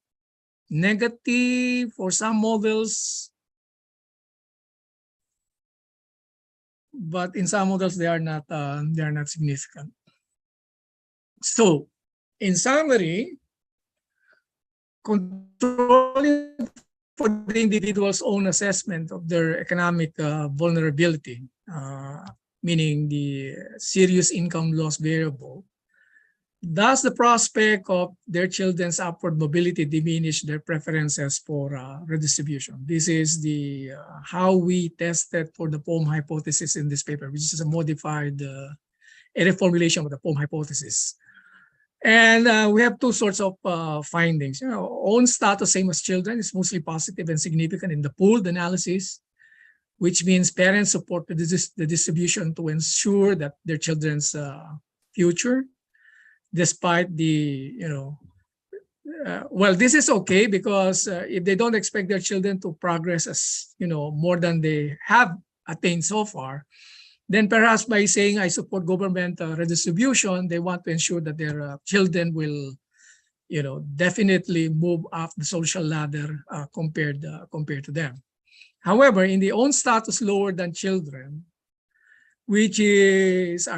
negative for some models, but in some models they are not significant. So, in summary, controlling for the individual's own assessment of their economic vulnerability, meaning the serious income loss variable, Does the prospect of their children's upward mobility diminish their preferences for redistribution? This is the how we tested for the POM hypothesis in this paper, which is a modified a reformulation of the POM hypothesis. And we have two sorts of findings. Own status, same as children, is mostly positive and significant in the pooled analysis, which means parents support the distribution to ensure that their children's future, despite the, well, this is okay because if they don't expect their children to progress as, more than they have attained so far, then perhaps by saying I support government redistribution, they want to ensure that their children will, definitely move up the social ladder compared to them. However, in the own status lower than children, which is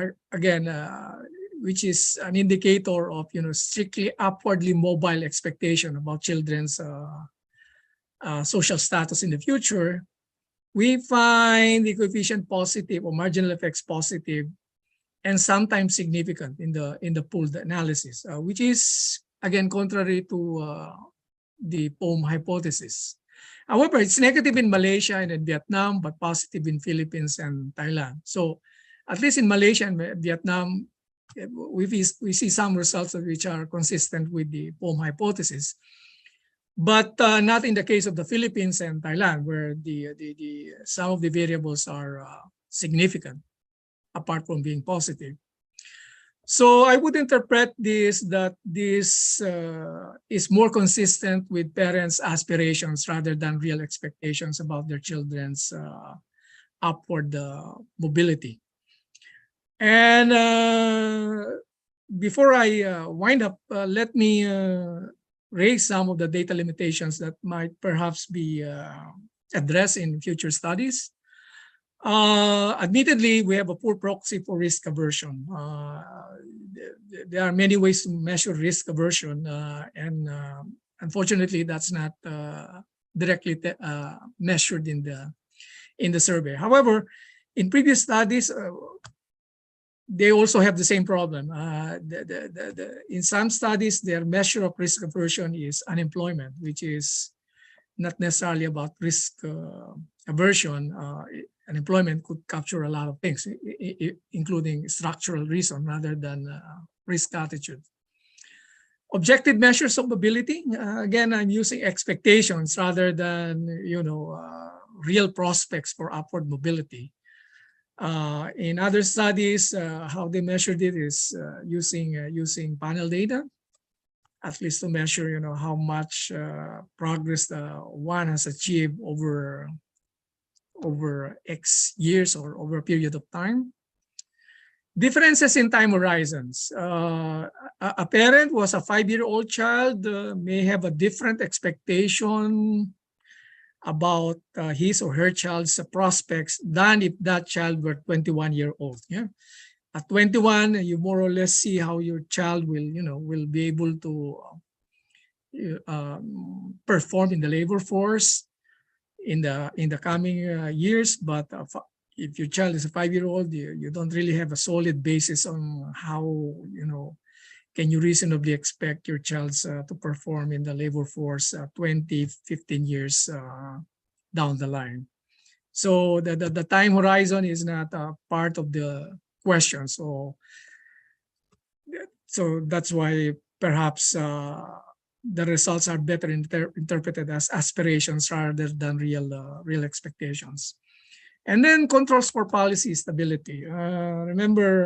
which is an indicator of strictly upwardly mobile expectation about children's social status in the future, we find the coefficient positive or marginal effects positive and sometimes significant in the pooled analysis, which is again contrary to the POM hypothesis. However, it's negative in Malaysia and in Vietnam, but positive in Philippines and Thailand. So at least in Malaysia and Vietnam, we see some results which are consistent with the POM hypothesis, but not in the case of the Philippines and Thailand, where the some of the variables are significant, apart from being positive. So I would interpret this that this is more consistent with parents' aspirations rather than real expectations about their children's upward mobility. And before I wind up, let me raise some of the data limitations that might perhaps be addressed in future studies. Admittedly, we have a poor proxy for risk aversion. There are many ways to measure risk aversion, and unfortunately, that's not directly measured in the survey. However, in previous studies, they also have the same problem. In some studies, their measure of risk aversion is unemployment, which is not necessarily about risk aversion. Unemployment could capture a lot of things, including structural reason rather than risk attitude. Objective measures of mobility, again, I'm using expectations rather than real prospects for upward mobility. In other studies, how they measured it is using panel data, at least to measure how much progress one has achieved over X years or over a period of time. Differences in time horizons. A parent who has a 5-year-old child may have a different expectation about his or her child's prospects than if that child were 21-year-old. Yeah, at 21, you more or less see how your child will be able to perform in the labor force in the coming years. But if your child is a 5-year-old, you don't really have a solid basis on how can you reasonably expect your child to perform in the labor force 20, 15 years down the line. So the time horizon is not a part of the question. So that's why perhaps the results are better interpreted as aspirations rather than real expectations. And then controls for policy stability. Remember,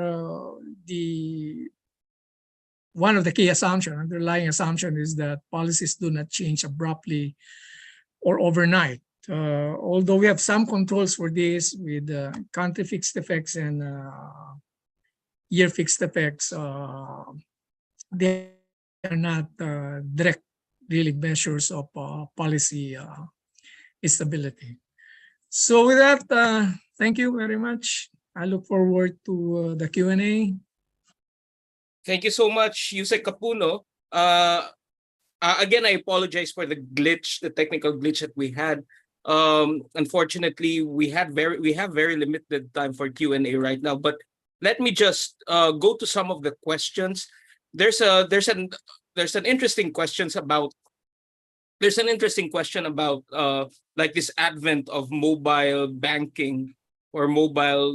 one of the key underlying assumption is that policies do not change abruptly or overnight. Although we have some controls for this with country fixed effects and year fixed effects, they are not direct really measures of policy stability. So with that, thank you very much. I look forward to the Q&A. Thank you so much, Yusek Capuno. Again, I apologize for the technical glitch that we had. Unfortunately, we have very limited time for Q&A right now. But let me just go to some of the questions there's a there's an interesting interesting question about like this advent of mobile banking or mobile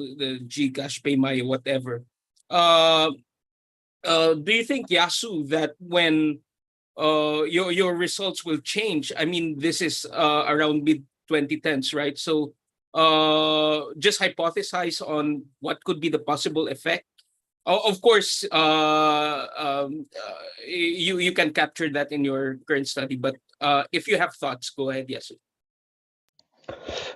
Gcash, PayMaya, whatever. Uh, do you think, Yasu, that when your results will change? I mean, this is around mid 2010s, right? So just hypothesize on what could be the possible effect. Of course, you can capture that in your current study, but if you have thoughts, go ahead. Yes.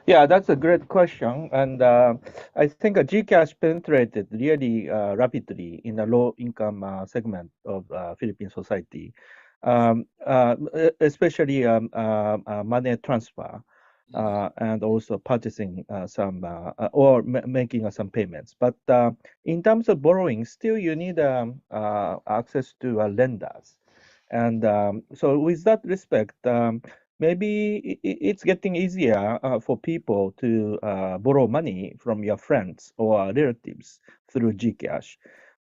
Yeah, that's a great question. And I think Gcash penetrated really rapidly in the low-income segment of Philippine society, especially money transfer and also purchasing some or making some payments. But in terms of borrowing, still you need access to lenders. And so with that respect, maybe it's getting easier for people to borrow money from your friends or relatives through Gcash.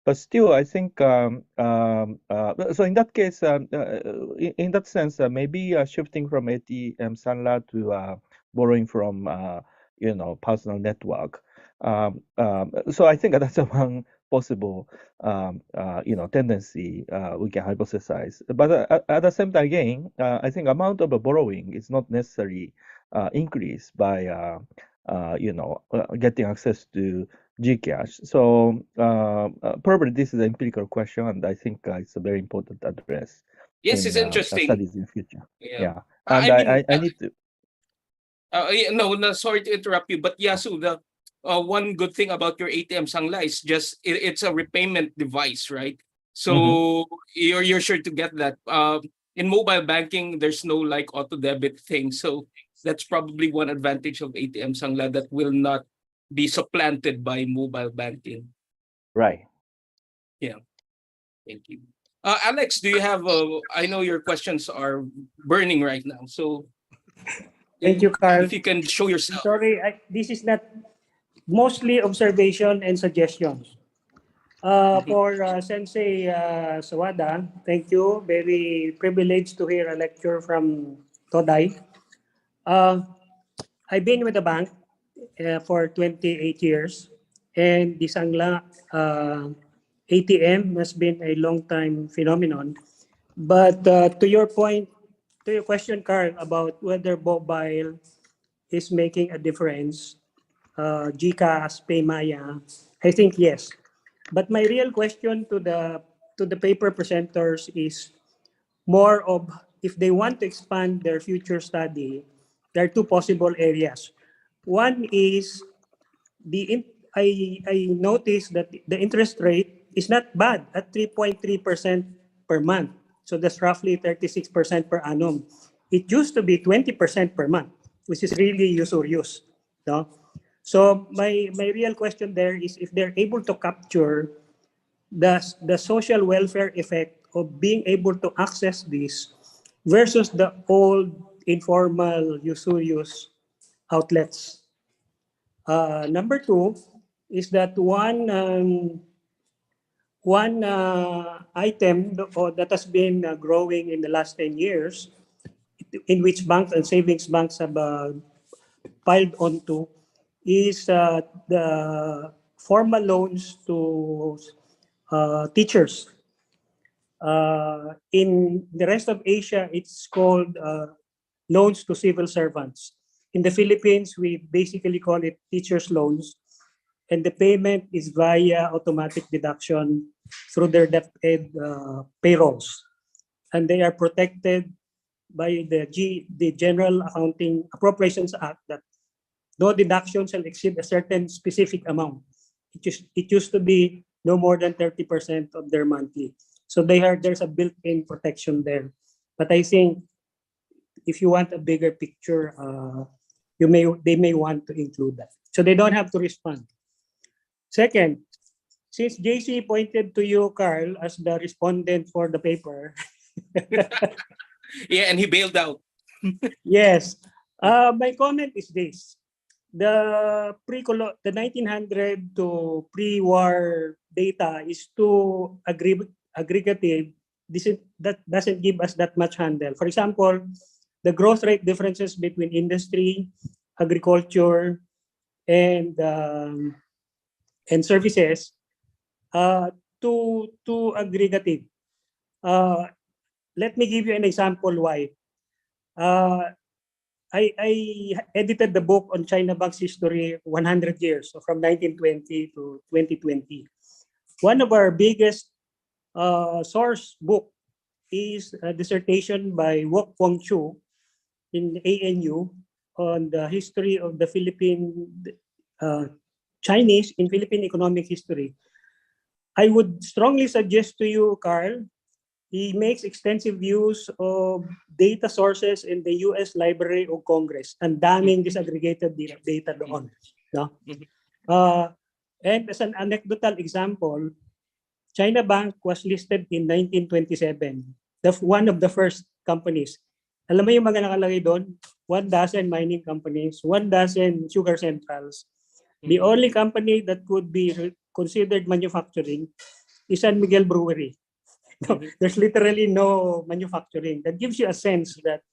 But still, I think so. In that case, in that sense, maybe shifting from ATM Sanla to borrowing from personal network. So I think that's a one possible tendency we can hypothesize. But at the same time, again, I think amount of borrowing is not necessarily increased by getting access to Gcash. So probably this is an empirical question, and I think it's a very important to address Yes, in it's interesting. studies in future. Yeah. Yeah, and I mean, I need to. no, no, sorry to interrupt you, but Yasu, the one good thing about your ATM Sangla is just it's a repayment device, right? Mhm. So you're sure to get that. In mobile banking, there's no like auto debit thing, so that's probably one advantage of ATM Sangla that will not be supplanted by mobile banking. Right. Yeah, thank you. Alex, do you have? I know your questions are burning right now, so Thank you, Carl. if you can show I'm yourself. sorry, this is not mostly observation and suggestions. Mhm. For Sensei Sawada, thank you. Very privileged to hear a lecture from Todai. Uh, I've been with the bank for 28 years, and the Sangla ATM has been a long time phenomenon. But to your point, to your question, Carl, about whether mobile is making a difference, GCash, PayMaya, I think yes. But my real question to the paper presenters is more of if they want to expand their future study, there are two possible areas. One is I noticed that the interest rate is not bad at 3.3% per month. So that's roughly 36% per annum. It used to be 20% per month, which is really usurious. No? So my real question there is if they're able to capture the social welfare effect of being able to access this versus the old informal usurious outlets. Number two is that one item that has been growing in the last 10 years, in which banks and savings banks have piled onto, is the formal loans to teachers. In the rest of Asia, it's called loans to civil servants. In the Philippines, we basically call it teachers' loans, and the payment is via automatic deduction through their DepEd payrolls, and they are protected by the General Accounting Appropriations Act that no deduction shall exceed a certain specific amount. It used to be no more than 30% of their monthly. So there's a built-in protection there. But I think if you want a bigger picture, they may want to include that. So they don't have to respond. Second, since JC pointed to you, Carl, as the respondent for the paper. Yeah, and he bailed out. Yes. My comment is this. The 1900 to pre-war data is too aggregative, that doesn't give us that much handle. For example, the growth rate differences between industry, agriculture, and services, to aggregative. Let me give you an example why. I edited the book on China Bank's history, 100 years, so from 1920 to 2020. One of our biggest source book is a dissertation by Wok Fong Chu in ANU on the history of the Chinese in Philippine economic history. I would strongly suggest to you, Carl, he makes extensive use of data sources in the US Library of Congress. Ang daming disaggregated data doon. No? And as an anecdotal example, China Bank was listed in 1927, one of the first companies. Alam mo yung mga nakalagay doon? 12 mining companies, 12 sugar centrals. The only company that could be considered manufacturing is San Miguel Brewery. No, there's literally no manufacturing. That gives you a sense that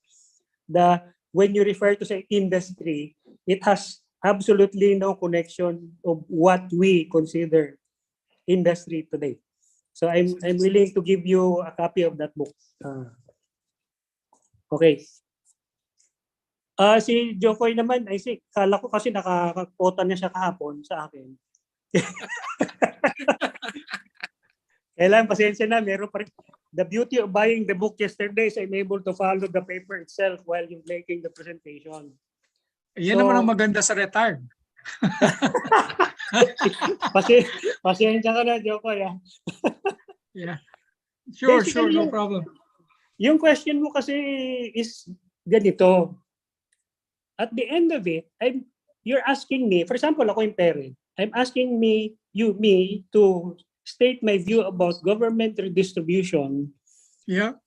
when you refer to say industry, it has absolutely no connection of what we consider industry today. So I'm willing to give you a copy of that book. Okay. Si Jokoy naman, I think, kala ko kasi nakakakota niya siya kahapon sa akin. Kailan, pasensya na, meron pa rin. The beauty of buying the book yesterday is I'm able to follow the paper itself while you're making the presentation. Yan naman ang maganda sa retired. Pasensya ka na, Jokoy. Yeah. Sure, Basically, no problem. Yung question mo kasi is ganito. At the end of it, you're asking me, for example, ako yung parent, I'm asking me to state my view about government redistribution. Yeah.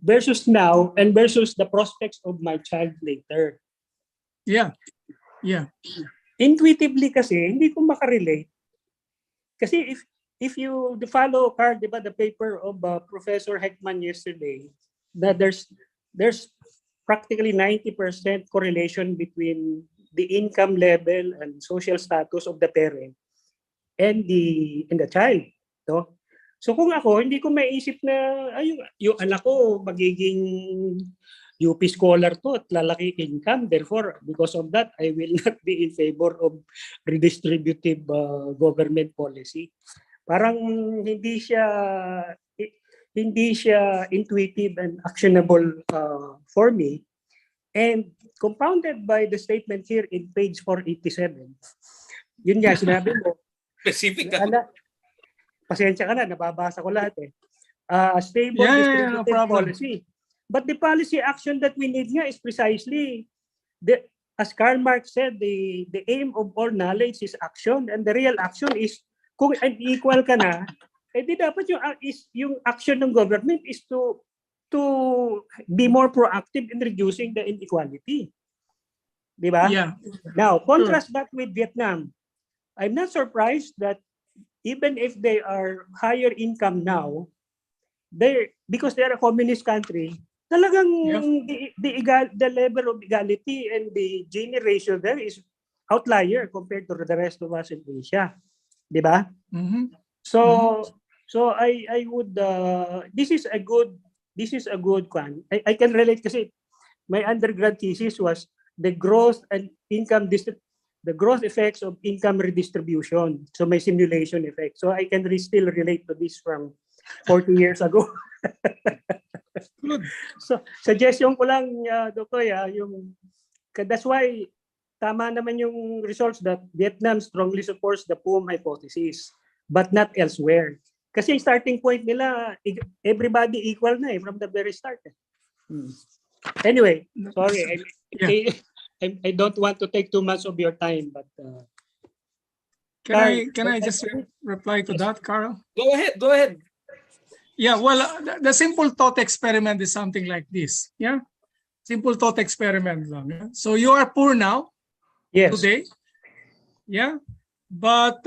Versus now and versus the prospects of my child later. Yeah. Yeah. Intuitively kasi, hindi ko makarelate. Kasi if you follow, Carl, di ba, the paper of Professor Heckman yesterday, that there's practically 90% correlation between the income level and social status of the parent and the child. No? So kung ako, hindi ko maiisip na yung anak ko magiging UP scholar to at lalaki income. Therefore, because of that, I will not be in favor of redistributive government policy. Parang hindi siya intuitive and actionable for me. And compounded by the statement here in page 487. Yun nga, sinabi mo. Specific. Pasensya ka na, nababasa ko lahat eh. Stable no problem. policy. But the policy action that we need nga is precisely, as Karl Marx said, the aim of all knowledge is action. And the real action is, kung unequal ka na, di dapat yung action ng government is to be more proactive in reducing the inequality. Di ba? Yeah. Now, contrast that with Vietnam. I'm not surprised that even if they are higher income now, because they are a communist country, talagang the level of equality and the Gini ratio there is outlier compared to the rest of us in Asia. Di ba? Mm-hmm. So I would this is a good one. I can relate kasi my undergrad thesis was the growth effects of income redistribution. So may simulation effect. So I can still relate to this from 40 years ago. Good. So suggestion ko lang, Dokoy, that's why tama naman yung results that Vietnam strongly supports the POM hypothesis, but not elsewhere. Kasi yung starting point nila, everybody equal na from the very start. Anyway, sorry. I don't want to take too much of your time, but can I just reply to that, Carl? Go ahead. Yeah, well, the simple thought experiment is something like this. Yeah, simple thought experiment lang. Yeah? So you are poor now. yes. Today. Yeah, but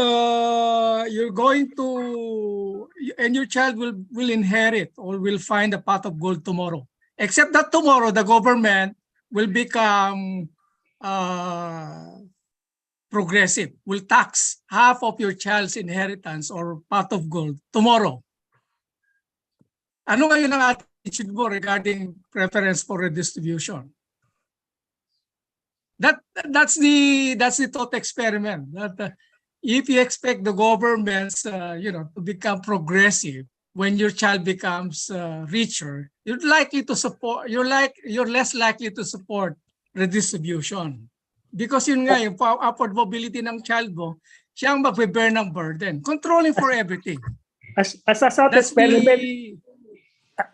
you're going to, and your child will inherit or will find a pot of gold tomorrow. Except that tomorrow the government will become progressive, will tax half of your child's inheritance or pot of gold tomorrow. Ano ngayon ang attitude mo regarding preference for redistribution? That's the thought experiment. That if you expect the governments, to become progressive when your child becomes richer, you're less likely to support redistribution. Because yun nga, yung upward mobility ng child mo, siya ang mag-bear ng burden. Controlling for everything. As a thought That's experiment, the,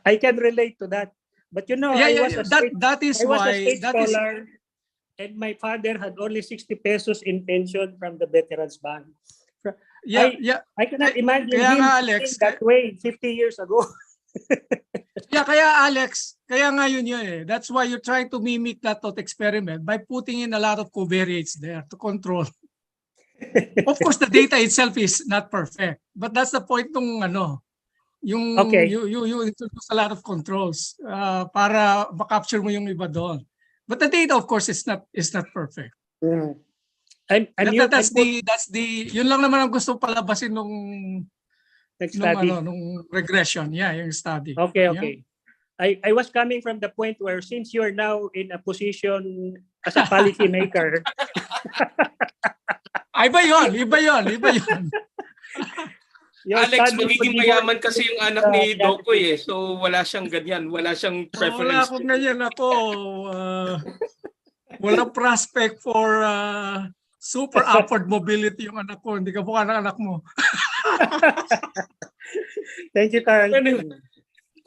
I can relate to that. But you know, I was a state scholar, and my father had only 60 pesos in pension from the Veterans Bank. I cannot imagine kaya him nga, Alex, that way 50 years ago. kaya Alex, kaya nga yun eh. That's why you're trying to mimic that thought experiment by putting in a lot of covariates there to control. Of course, the data itself is not perfect, but that's the point nung yung Okay. you introduce a lot of controls para ma-capture mo yung iba doon. But the data, of course, is not perfect. Mm. That's the yun lang naman ang gusto palabasin nung study. nung regression, yung study. Okay. Yeah. I was coming from the point where since you are now in a position as a policy maker. Iba yun. Alex, magiging mayaman kasi yung anak ni Dokoy eh. So wala siyang ganyan. Wala siyang preference. Wala akong ganyan ako. Walang prospect for super upward mobility yung anak ko. Hindi ka mukha ng anak mo. Thank you, Carl.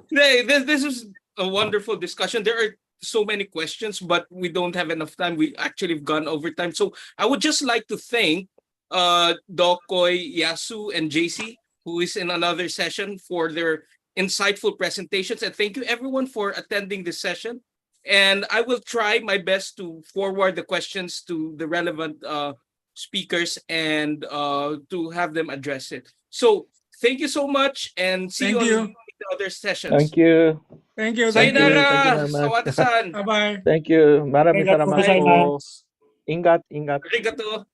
This is a wonderful discussion. There are so many questions, but we don't have enough time. We actually have gone over time. So I would just like to thank Dokoy, Yasu, and JC, who is in another session, for their insightful presentations. And thank you everyone for attending this session. And I will try my best to forward the questions to the relevant speakers and to have them address it. So thank you so much and see you on the other sessions. Thank you. Thank you. Sayonara! Thank you very much. Sawata-san! Bye-bye. Thank you. Maraming Arigatou salamat po. gozaimasu. Ingat. Arigato!